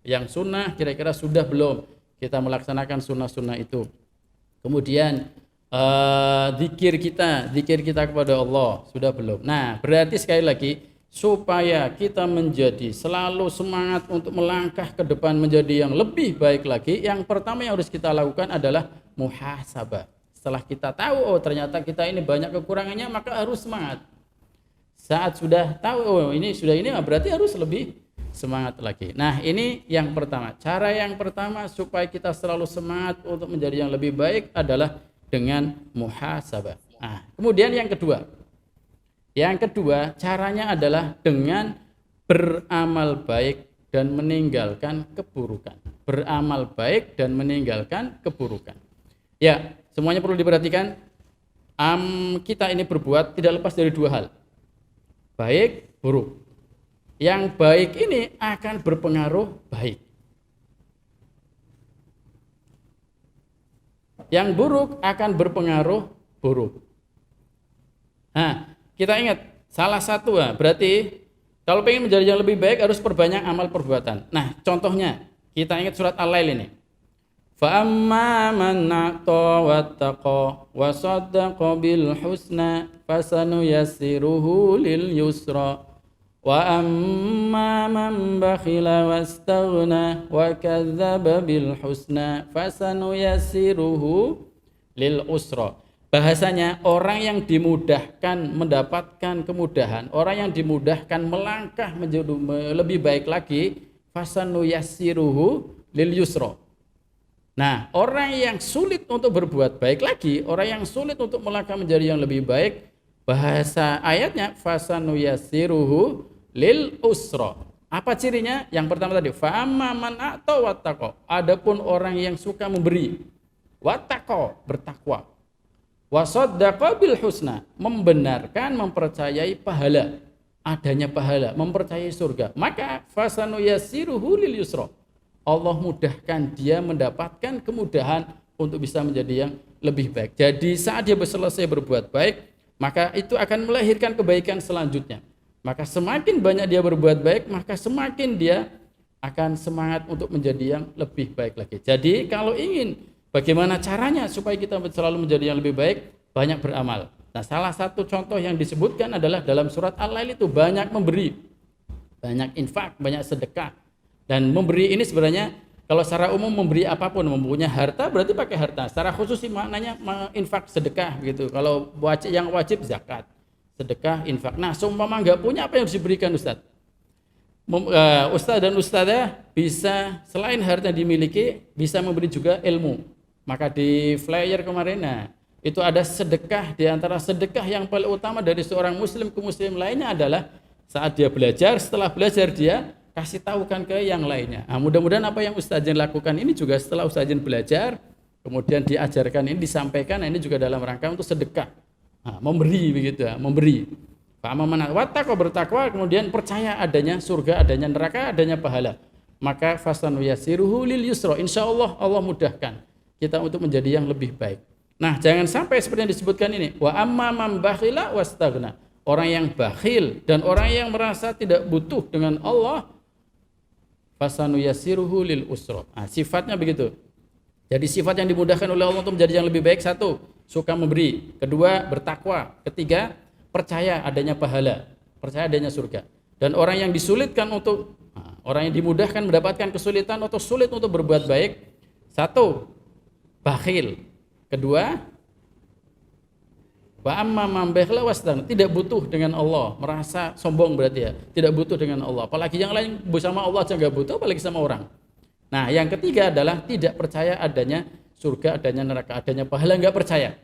yang sunnah kira-kira sudah belum kita melaksanakan sunnah-sunnah itu. Kemudian zikir kita kepada Allah sudah belum. Nah, berarti sekali lagi, supaya kita menjadi selalu semangat untuk melangkah ke depan menjadi yang lebih baik lagi, yang pertama yang harus kita lakukan adalah muhasabah. Setelah kita tahu, ternyata kita ini banyak kekurangannya, maka harus semangat. Saat sudah tahu, ini berarti harus lebih semangat lagi. Nah, ini yang pertama. Cara yang pertama supaya kita selalu semangat untuk menjadi yang lebih baik adalah dengan muhasabah. Nah, kemudian yang kedua, caranya adalah dengan beramal baik dan meninggalkan keburukan. Beramal baik dan meninggalkan keburukan. Ya, semuanya perlu diperhatikan. Kita ini berbuat tidak lepas dari dua hal. Baik, buruk. Yang baik ini akan berpengaruh baik. Yang buruk akan berpengaruh buruk. Nah, kita ingat, salah satu berarti kalau ingin menjadi yang lebih baik harus perbanyak amal perbuatan. Nah, contohnya kita ingat surat Al-Lail ini. Fa amma man a'ta wattaqa wa saddaqa bil husna fasanuyassiruhu lil yusra wa amma man bakhila wastaghna wa kadzdzaba bil husna fasanuyassiruhu lil usra. Bahasanya orang yang dimudahkan mendapatkan kemudahan, orang yang dimudahkan melangkah menjadi lebih baik lagi, fasanuyassiruhu lil yusra. Nah, orang yang sulit untuk berbuat baik lagi, orang yang sulit untuk melangkah menjadi yang lebih baik, bahasa ayatnya fasanuyassiruhu lil usra. Apa cirinya? Yang pertama tadi, fa amma man a'ta wattaqa. Adapun orang yang suka memberi, wattaqa, bertakwa. Wa saddaqa bil husna, membenarkan, mempercayai pahala, adanya pahala, mempercayai surga. Maka fasanuyassiruhu lil yusra. Allah mudahkan dia mendapatkan kemudahan untuk bisa menjadi yang lebih baik. Jadi saat dia selesai berbuat baik, maka itu akan melahirkan kebaikan selanjutnya. Maka semakin banyak dia berbuat baik, maka semakin dia akan semangat untuk menjadi yang lebih baik lagi. Jadi kalau ingin bagaimana caranya supaya kita selalu menjadi yang lebih baik, banyak beramal. Nah, salah satu contoh yang disebutkan adalah dalam surat Al-Lail itu banyak memberi, banyak infak, banyak sedekah. Dan memberi ini sebenarnya kalau secara umum memberi apapun, mempunyai harta berarti pakai harta. Secara khusus sih maknanya infak, sedekah gitu. Kalau yang wajib zakat, sedekah, infak. Nah, seumpama enggak punya, apa yang harus diberikan Ustadz? Ustadz dan ustadzah bisa selain harta dimiliki, bisa memberi juga ilmu. Maka di flyer kemarin, nah, itu ada sedekah. Di antara sedekah yang paling utama dari seorang muslim ke muslim lainnya adalah saat dia belajar, setelah belajar dia kasih tahukan ke yang lainnya. Nah, mudah-mudahan apa yang Ustazin lakukan ini juga setelah Ustazin belajar, kemudian diajarkan ini, disampaikan, nah ini juga dalam rangka untuk sedekah. Nah, memberi begitu ya, memberi. Fa'amman wattaqa, bertakwa, kemudian percaya adanya surga, adanya neraka, adanya pahala. Maka fasanuyassiruhu lil yusra. Insyaallah Allah mudahkan kita untuk menjadi yang lebih baik. Nah, jangan sampai seperti yang disebutkan ini. Wa amma man bakhila wastaghna. Orang yang bakhil dan orang yang merasa tidak butuh dengan Allah, fasanuyassiruhu lil usra. Nah, sifatnya begitu. Jadi sifat yang dimudahkan oleh Allah untuk menjadi yang lebih baik, satu, suka memberi. Kedua, bertakwa. Ketiga, percaya adanya pahala, percaya adanya surga. Dan orang yang disulitkan untuk, orang yang dimudahkan mendapatkan kesulitan atau sulit untuk berbuat baik, satu, bakhil. Kedua, wa amma man bakhila wastaghna, tidak butuh dengan Allah, merasa sombong berarti ya, tidak butuh dengan Allah. Apalagi yang lain bersama Allah aja enggak butuh, apalagi sama orang. Nah, yang ketiga adalah tidak percaya adanya surga, adanya neraka, adanya pahala, enggak percaya.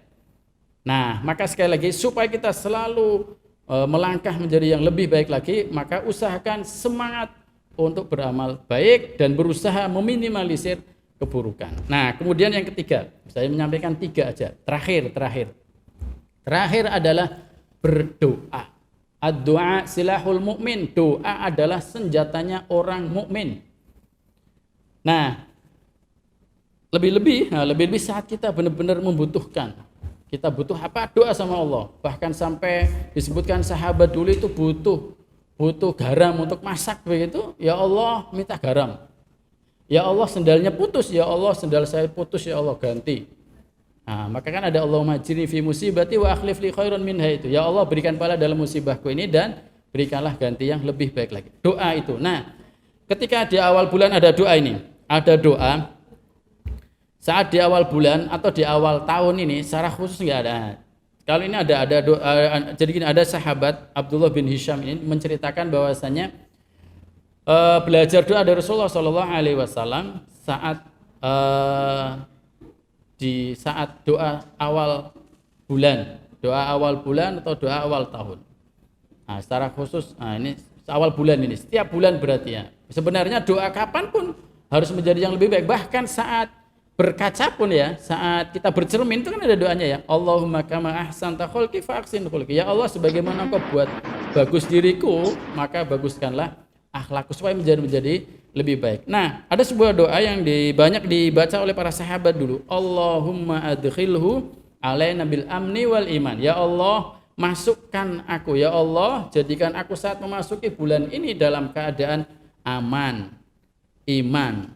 Nah, maka sekali lagi supaya kita selalu melangkah menjadi yang lebih baik lagi, maka usahakan semangat untuk beramal baik dan berusaha meminimalisir keburukan. Nah, kemudian yang ketiga, saya menyampaikan tiga aja. Terakhir adalah berdoa. Ad-du'a silahul mu'min. Doa adalah senjatanya orang mukmin. Nah, lebih-lebih saat kita benar-benar membutuhkan. Kita butuh apa? Doa sama Allah. Bahkan sampai disebutkan sahabat dulu itu butuh garam untuk masak begitu. Ya Allah, minta garam. Ya Allah, sendalnya putus. Ya Allah, sendal saya putus. Ya Allah, ganti. Nah, maka kan ada Allahumma ajirni fi musibati wa akhlif li khairan minha itu. Ya Allah, berikan pahala dalam musibahku ini dan berikanlah ganti yang lebih baik lagi. Doa itu. Nah, ketika di awal bulan ada doa ini. Ada doa saat di awal bulan atau di awal tahun ini secara khusus enggak ada. Kalau ini ada doa, jadi gini, ada sahabat Abdullah bin Hisham ini menceritakan bahwasanya belajar doa dari Rasulullah Shallallahu Alaihi Wasallam saat di saat doa awal bulan atau doa awal tahun. Nah, secara khusus, ini awal bulan ini, setiap bulan berarti ya. Sebenarnya doa kapanpun harus menjadi yang lebih baik. Bahkan saat berkaca pun ya, saat kita bercermin itu kan ada doanya ya. Allahumma kama ahsanta khalqi fa ahsin khulqi. Ya Allah, sebagaimana Engkau buat bagus diriku, maka baguskanlah akhlakku supaya menjadi lebih baik. Nah, ada sebuah doa yang banyak dibaca oleh para sahabat dulu. Allahumma adkhilhu alaina bil amni wal iman. Ya Allah, masukkan aku. Ya Allah, jadikan aku saat memasuki bulan ini dalam keadaan aman, iman.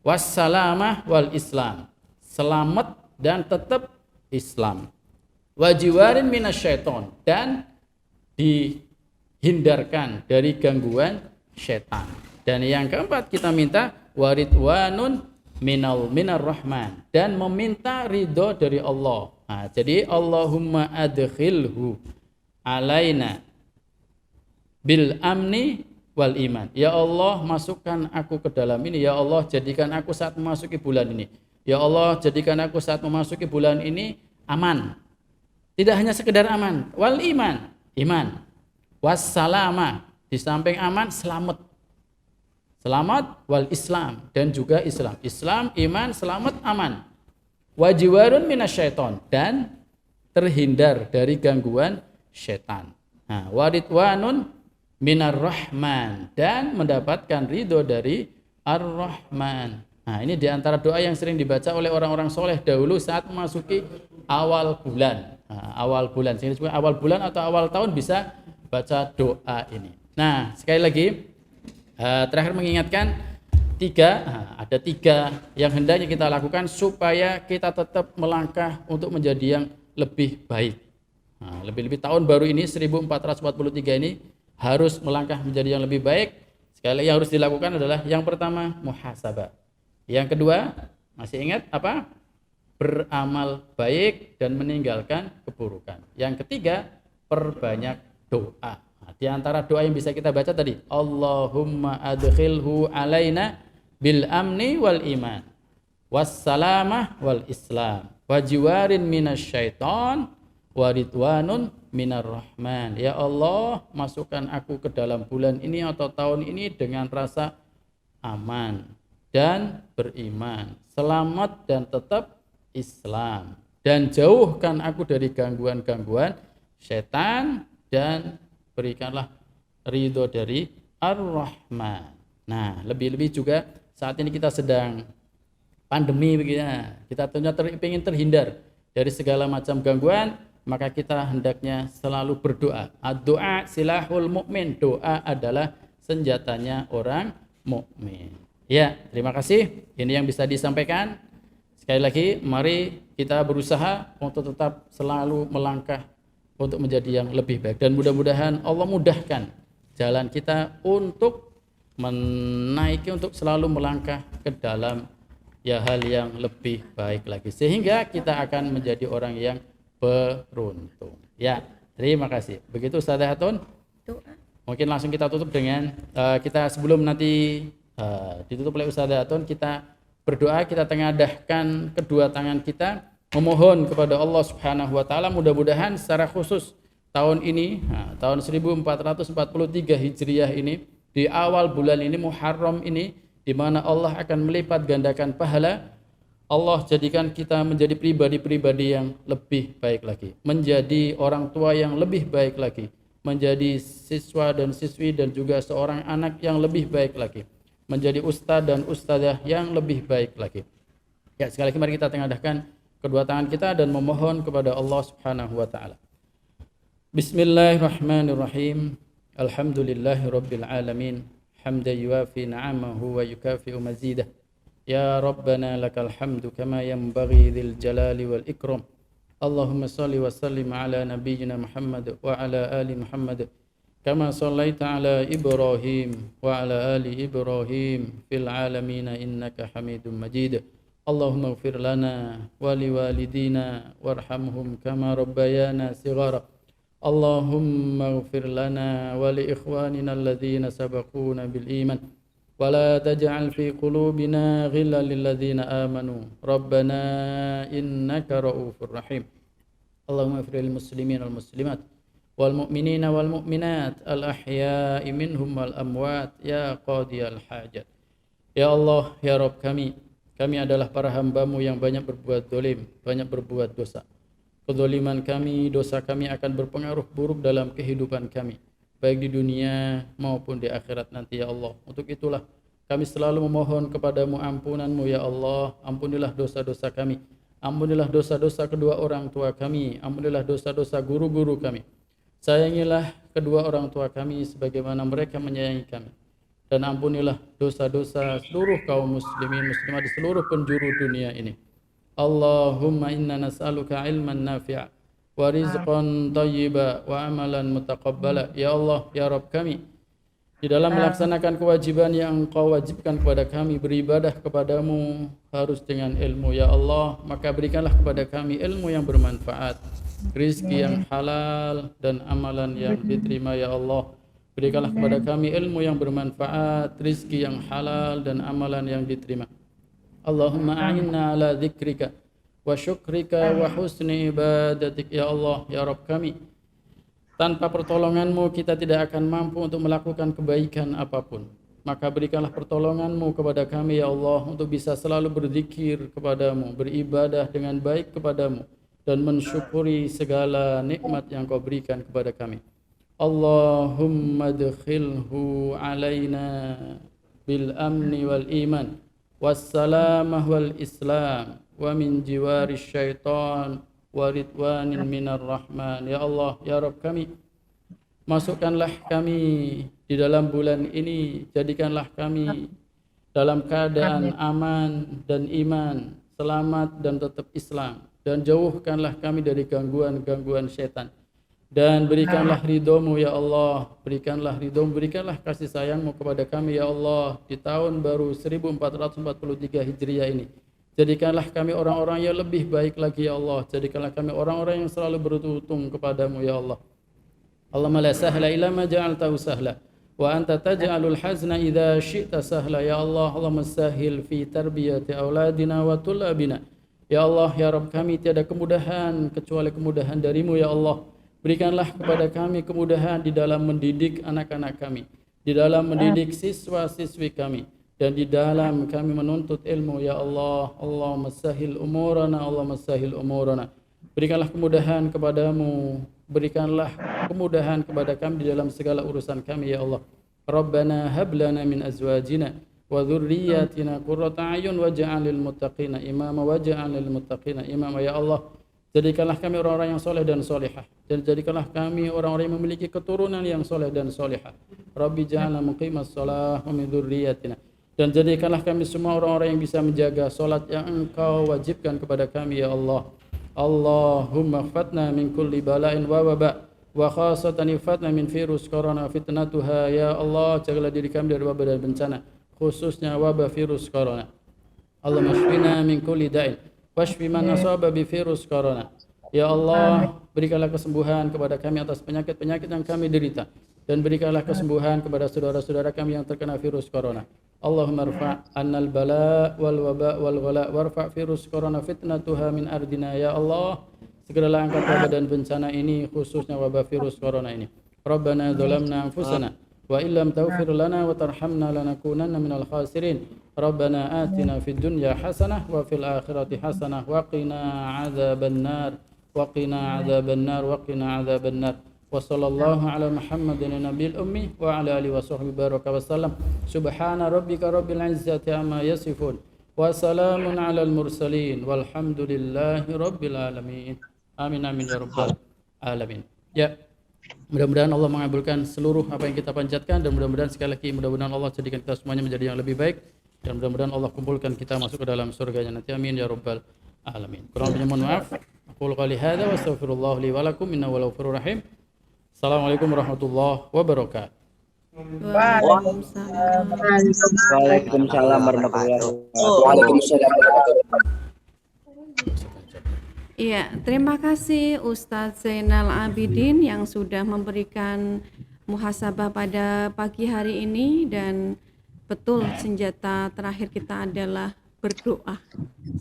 wassalamah wal Islam, selamat dan tetap Islam. Wajiwarin minasyaiton, dan dihindarkan dari gangguan setan. Dan yang keempat kita minta waridwanun minar rahman, dan meminta ridho dari Allah. Nah, jadi Allahumma adkhilhu alaina bil amni wal iman. Ya Allah, masukkan aku ke dalam ini. Ya Allah, jadikan aku saat memasuki bulan ini. Ya Allah, jadikan aku saat memasuki bulan ini aman. Tidak hanya sekedar aman, wal iman, iman. Wassalama, di samping aman, selamat. Selamat wal Islam, dan juga Islam. Islam, iman, selamat, aman. Wajiwarun minasyaiton, dan terhindar dari gangguan setan. Nah, waridwanun minar rahman, dan mendapatkan ridho dari ar-rahman. Nah, ini diantara doa yang sering dibaca oleh orang-orang soleh dahulu saat memasuki awal bulan. Nah, awal bulan, sehingga awal bulan atau awal tahun bisa baca doa ini. Nah, sekali lagi terakhir mengingatkan ada tiga yang hendaknya kita lakukan supaya kita tetap melangkah untuk menjadi yang lebih baik. Nah, lebih-lebih tahun baru ini 1443 ini harus melangkah menjadi yang lebih baik. Sekali lagi yang harus dilakukan adalah yang pertama muhasabah. Yang kedua, masih ingat apa? Beramal baik dan meninggalkan keburukan. Yang ketiga, perbanyak doa. Nah, di antara doa yang bisa kita baca tadi, Allahumma adkhilhu alaina bil amni wal iman wassalamah wal Islam wajiwarin minasyaiton waridwanun minar rahman. Ya Allah, masukkan aku ke dalam bulan ini atau tahun ini dengan rasa aman dan beriman, selamat dan tetap Islam, dan jauhkan aku dari gangguan-gangguan setan, dan berikanlah ridho dari Ar-Rahman. Nah, lebih-lebih juga saat ini kita sedang pandemi begitu. Kita tentunya ingin terhindar dari segala macam gangguan, maka kita hendaknya selalu berdoa. Ad-doa silahul mukmin. Doa adalah senjatanya orang mukmin. Ya, terima kasih. Ini yang bisa disampaikan. Sekali lagi, mari kita berusaha untuk tetap selalu melangkah untuk menjadi yang lebih baik, dan mudah-mudahan Allah mudahkan jalan kita untuk menaiki, untuk selalu melangkah ke dalam ya hal yang lebih baik lagi, sehingga kita akan menjadi orang yang beruntung. Ya, terima kasih. Begitu Ustaz Hatun. Mungkin langsung kita tutup dengan kita sebelum nanti ditutup oleh Ustaz Hatun, kita berdoa, kita tengadahkan kedua tangan kita memohon kepada Allah Subhanahu wa taala, mudah-mudahan secara khusus tahun ini, tahun 1443 Hijriah ini, di awal bulan ini Muharram ini, di mana Allah akan melipat gandakan pahala, Allah jadikan kita menjadi pribadi-pribadi yang lebih baik lagi, menjadi orang tua yang lebih baik lagi, menjadi siswa dan siswi dan juga seorang anak yang lebih baik lagi, menjadi ustadz dan ustadzah yang lebih baik lagi. Ya, sekali lagi mari kita tengadahkan kedua tangan kita dan memohon kepada Allah Subhanahu wa taala. Bismillahirrahmanirrahim. Alhamdulillahirabbil alamin. Hamdan yuwafi ni'amahu wa yukafi'u mazidah. Ya Rabbana lakal hamdu kama yanbaghi dzil jalali wal ikram. Allahumma shalli wa sallim ala nabiyyina Muhammad wa ala ali Muhammad kama shallaita ala Ibrahim wa ala ali Ibrahim fil alamin innaka Hamidum Majid. Allahumma ighfir lana wa liwalidina warhamhum kama rabbayana shighara. Allahumma ighfir lana wa li ikhwanina alladhina sabaquna bil iman wa la taj'al fi qulubina ghillan lil ladzina amanu rabbana innaka ra'ufur rahim. Allahumma ighfir lil muslimin wal muslimat wal mu'minina wal mu'minat al ahya'i minhum wal amwat ya qadiyal hajat. Ya Allah, ya Rabb kami adalah para hamba-Mu yang banyak berbuat dolim, banyak berbuat dosa. Kezaliman kami, dosa kami akan berpengaruh buruk dalam kehidupan kami, baik di dunia maupun di akhirat nanti ya Allah. Untuk itulah kami selalu memohon kepadamu ampunan-Mu ya Allah. Ampunilah dosa-dosa kami, ampunilah dosa-dosa kedua orang tua kami, ampunilah dosa-dosa guru-guru kami. Sayangilah kedua orang tua kami sebagaimana mereka menyayangi kami. dan ampunilah dosa-dosa seluruh kaum muslimin muslimat di seluruh penjuru dunia ini. Allahumma inna nas'aluka ilman nafi'a wa rizqan thayyiba wa amalan mutaqabbala. Ya Allah, ya Rabb kami, di dalam melaksanakan kewajiban yang Engkau wajibkan kepada kami, beribadah kepadamu harus dengan ilmu, ya Allah. Maka berikanlah kepada kami ilmu yang bermanfaat, rizki yang halal, dan amalan yang diterima, ya Allah. Berikanlah kepada kami ilmu yang bermanfaat, rizki yang halal, dan amalan yang diterima. Allahumma a'inna ala dzikrika wa syukrika wa husni ibadatik. Ya Allah, ya Rabb kami, tanpa pertolonganmu kita tidak akan mampu untuk melakukan kebaikan apapun. Maka berikanlah pertolonganmu kepada kami, ya Allah, untuk bisa selalu berzikir kepadamu, beribadah dengan baik kepadamu, dan mensyukuri segala nikmat yang Kau berikan kepada kami. Allahumma adkhilhu alaina bil amni wal iman wassalamah wal islam wa min jiwari syaitan wa ridwanin minar rahman. Ya Allah, ya Rabb kami, masukkanlah kami di dalam bulan ini, jadikanlah kami dalam keadaan aman dan iman, selamat dan tetap Islam, dan jauhkanlah kami dari gangguan-gangguan syaitan. Dan berikanlah ridho-Mu, ya Allah, berikanlah ridho-Mu, berikanlah kasih sayang-Mu kepada kami, ya Allah, di tahun baru 1443 Hijriah ini. Jadikanlah kami orang-orang yang lebih baik lagi, ya Allah. Jadikanlah kami orang-orang yang selalu beruntung kepadamu, ya Allah. Allahumma la sahla illa ma ja'altahu sahla wa anta taj'alul hazna idza syi'ta sahla. Ya Allah, Allahumma sahhil fi tarbiyati auladina wa tulabina. Ya Allah, ya Rabb kami, tiada kemudahan kecuali kemudahan darimu, ya Allah. Berikanlah kepada kami kemudahan di dalam mendidik anak-anak kami, di dalam mendidik siswa-siswi kami, dan di dalam kami menuntut ilmu, ya Allah. Allahumma sahhil umurana, Allahumma sahhil umurana. Berikanlah kemudahan kepadamu, berikanlah kemudahan kepada kami di dalam segala urusan kami, ya Allah. Rabbana hab lana min azwajina wa dhurriyyatina qurrata a'yun waj'alil muttaqina imama waj'alil muttaqina imama. Ya Allah, jadikanlah kami orang-orang yang soleh dan solehah, dan jadikanlah kami orang-orang yang memiliki keturunan yang soleh dan solehah. Rabbi ja'alna muqimas shalah wa min dzurriyyatina. Dan jadikanlah kami semua orang-orang yang bisa menjaga solat yang Engkau wajibkan kepada kami, ya Allah. Allahumma khfatna min kulli bala'in wa waba wa khasatan ifatna min virus corona fitnatuha. Ya Allah, jagalah diri kami dari wabah dan bencana, khususnya wabah virus corona. Allahumma shfina min kulli da'in washfi man asaba bi virus corona. Ya Allah, berikanlah kesembuhan kepada kami atas penyakit-penyakit yang kami derita, dan berikanlah kesembuhan kepada saudara-saudara kami yang terkena virus corona. Allahumma rfa' annal bala wal waba wal ghala warfa' virus corona fitnatuha min ardina. Ya Allah, segeralah angkat wabah dan bencana ini, khususnya wabah virus corona ini. Rabbana dzalamna anfusana wa illam taghfir lana wa tarhamna lanakunanna minal khasirin. Rabbana atina fid dunya hasanah wa fil akhirati hasanah wa qina adzabannar wa qina adzabannar wa qina adzabannar. Wa sallallahu ala Muhammadin nabiyil ummi wa ala alihi wa sahbihi baraka wasallam. Subhana rabbika rabbil izzati amma yasifun wa salamun alal mursalin walhamdulillahi rabbil alamin. Amin amin ya rabbal alamin. Ya, mudah-mudahan Allah mengabulkan seluruh apa yang kita panjatkan, dan mudah-mudahan sekali lagi mudah-mudahan Allah jadikan kita semuanya menjadi yang lebih baik, dan mudah-mudahan Allah kumpulkan kita masuk ke dalam surganya nanti. Amin ya rabbal alamin. Kurang lebihnya mohon maaf. Aqulu qouli hadza wa astaghfirullah li wa lakum innahu huwal ghafurur rahim. Assalamualaikum warahmatullahi wabarakatuh. Waalaikumsalam. Waalaikumsalam warahmatullahi wabarakatuh. Waalaikumsalam. Iya, terima kasih Ustadz Zainal Abidin yang sudah memberikan muhasabah pada pagi hari ini, dan betul senjata terakhir kita adalah berdoa.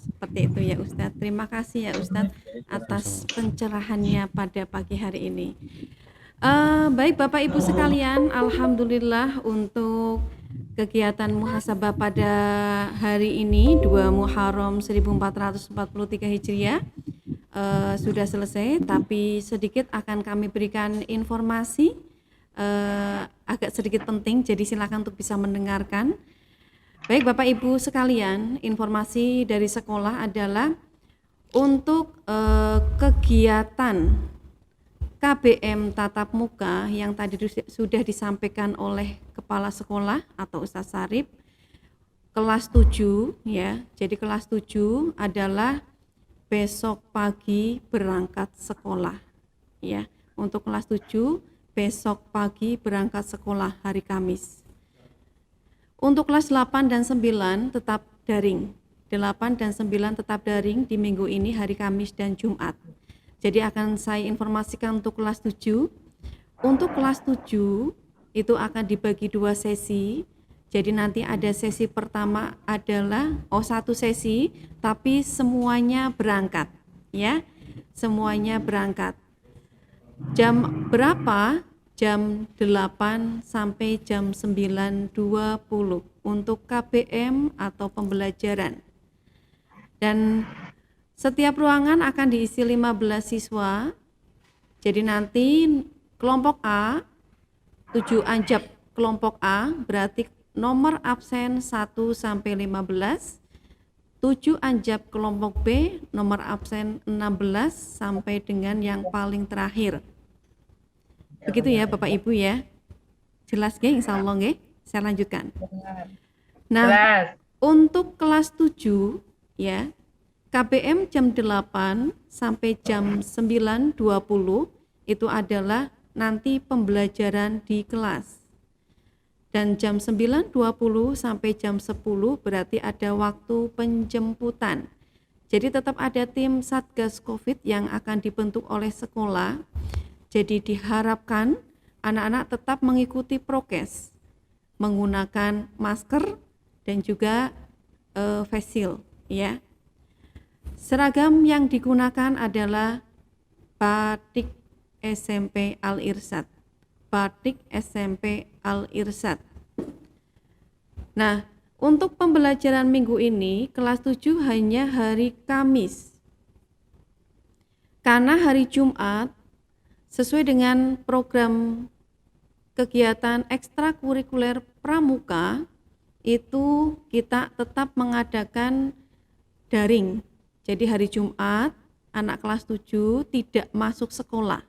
Seperti itu ya Ustadz. Terima kasih ya Ustadz atas pencerahannya pada pagi hari ini. Baik Bapak Ibu sekalian, alhamdulillah untuk kegiatan muhasabah pada hari ini 2 Muharram 1443 Hijriah sudah selesai, tapi sedikit akan kami berikan informasi agak sedikit penting, jadi silakan untuk bisa mendengarkan. Baik Bapak Ibu sekalian, informasi dari sekolah adalah untuk kegiatan KBM tatap muka yang tadi sudah disampaikan oleh kepala sekolah atau Ustadz Sarip, kelas 7 ya. Jadi kelas 7 adalah besok pagi berangkat sekolah ya. Untuk kelas 7 besok pagi berangkat sekolah hari Kamis. Untuk kelas 8 dan 9 tetap daring. 8 dan 9 tetap daring di minggu ini hari Kamis dan Jumat. Jadi akan saya informasikan untuk kelas 7. Untuk kelas 7 itu akan dibagi 2 sesi. Jadi nanti ada sesi pertama adalah satu sesi tapi semuanya berangkat ya. Semuanya berangkat. Jam berapa? Jam 8 sampai jam 9.20 untuk KBM atau pembelajaran. Dan setiap ruangan akan diisi 15 siswa. Jadi nanti kelompok A, 7 anjab kelompok A berarti nomor absen 1 sampai 15. 7 anjab kelompok B, nomor absen 16 sampai dengan yang paling terakhir. Begitu ya Bapak Ibu ya. Jelas nggih insyaallah nggih. Saya lanjutkan. Nah, untuk kelas 7 ya. KBM jam 8 sampai jam 9.20 itu adalah nanti pembelajaran di kelas. Dan jam 9.20 sampai jam 10 berarti ada waktu penjemputan. Jadi tetap ada tim Satgas Covid yang akan dibentuk oleh sekolah. Jadi diharapkan anak-anak tetap mengikuti prokes, menggunakan masker dan juga face shield ya. Seragam yang digunakan adalah batik SMP Al-Irsyad. Batik SMP Al-Irsyad. Nah, untuk pembelajaran minggu ini kelas 7 hanya hari Kamis. Karena hari Jumat sesuai dengan program kegiatan ekstrakurikuler pramuka itu kita tetap mengadakan daring. Jadi hari Jumat anak kelas 7 tidak masuk sekolah,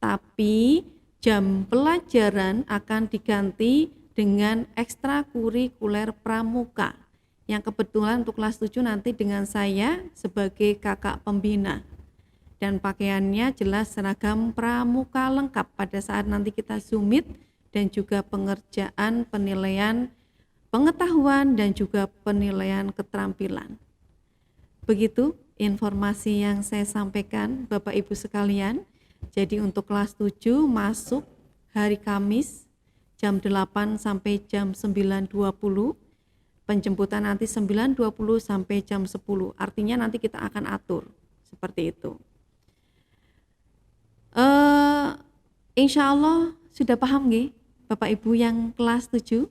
tapi jam pelajaran akan diganti dengan ekstrakurikuler pramuka yang kebetulan untuk kelas 7 nanti dengan saya sebagai kakak pembina. Dan pakaiannya jelas seragam pramuka lengkap pada saat nanti kita zoom meet dan juga pengerjaan penilaian pengetahuan dan juga penilaian keterampilan. Begitu informasi yang saya sampaikan Bapak Ibu sekalian. Jadi untuk kelas 7 masuk hari Kamis jam 8 sampai jam 9.20. Penjemputan nanti 9.20 sampai jam 10. Artinya nanti kita akan atur seperti itu. Insya Allah sudah paham nggih Bapak Ibu yang kelas 7?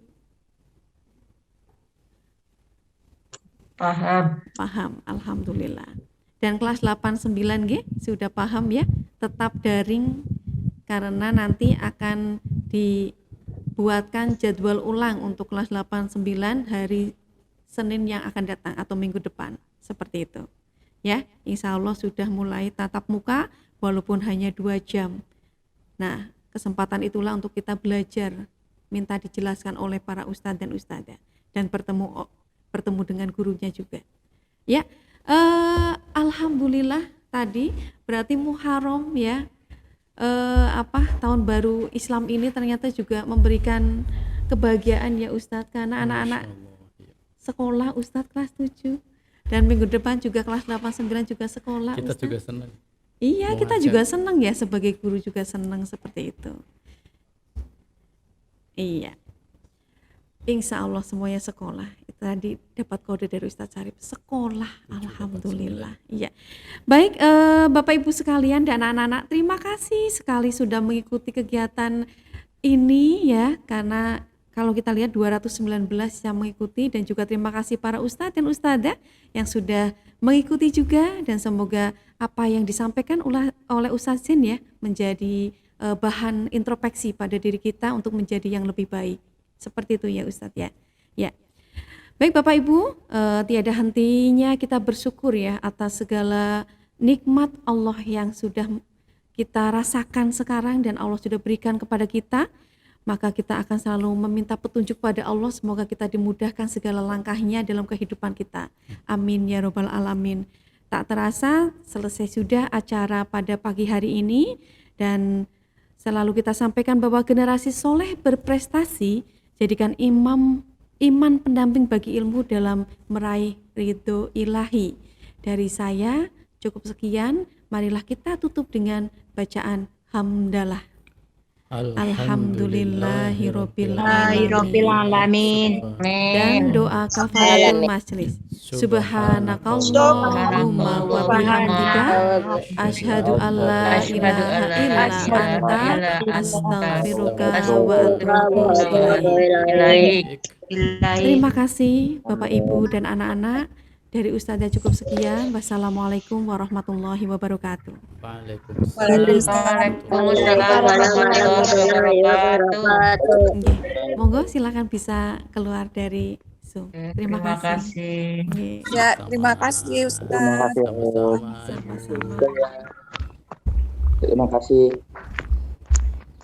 Paham, alhamdulillah. Dan kelas 8 9 nggih sudah paham ya, tetap daring karena nanti akan dibuatkan jadwal ulang untuk kelas 8 9 hari Senin yang akan datang atau minggu depan. Seperti itu. Ya, insya Allah sudah mulai tatap muka walaupun hanya 2 jam. Nah, kesempatan itulah untuk kita belajar, minta dijelaskan oleh para ustadz dan ustadzah dan bertemu dengan gurunya juga. Ya, alhamdulillah tadi berarti Muharram ya, tahun baru Islam ini ternyata juga memberikan kebahagiaan ya Ustadz, karena anak-anak sekolah Ustadz kelas 7 dan minggu depan juga kelas 8 9 juga sekolah. Kita Ustadz juga senang. Iya, kita juga senang ya, sebagai guru juga senang seperti itu. Iya. Insya Allah semuanya sekolah. Itu tadi dapat kode dari Ustadz Sarip, sekolah, alhamdulillah. Iya. Baik, Bapak Ibu sekalian dan anak-anak, terima kasih sekali sudah mengikuti kegiatan ini ya, karena kalau kita lihat 219 yang mengikuti, dan juga terima kasih para ustadz dan ustadzah yang sudah mengikuti juga, dan semoga apa yang disampaikan oleh Ustadz Zain ya menjadi bahan introspeksi pada diri kita untuk menjadi yang lebih baik. Seperti itu ya Ustadz ya. Ya. Baik Bapak Ibu, tiada hentinya kita bersyukur ya atas segala nikmat Allah yang sudah kita rasakan sekarang dan Allah sudah berikan kepada kita, maka kita akan selalu meminta petunjuk pada Allah, semoga kita dimudahkan segala langkahnya dalam kehidupan kita. Amin ya robbal alamin. Tak terasa selesai sudah acara pada pagi hari ini, dan selalu kita sampaikan bahwa generasi soleh berprestasi, jadikan iman pendamping bagi ilmu dalam meraih ridho ilahi. Dari saya cukup sekian, marilah kita tutup dengan bacaan hamdalah. Alhamdulillahirabbil Alamin. dan doa kafaratul majlis. Subhanakallahumma wa bihamdika asyhadu an la ilaha illa anta astaghfiruka wa atubu ilaik. Terima kasih Bapak Ibu dan anak-anak. Dari Ustazah cukup sekian. Wassalamualaikum warahmatullahi wabarakatuh. Waalaikumsalam warahmatullahi wabarakatuh. Nggih. Monggo silakan bisa keluar dari Zoom. Terima kasih. Nggih. Ya, terima kasih Ustaz. Sama-sama. Sama-sama. Terima kasih.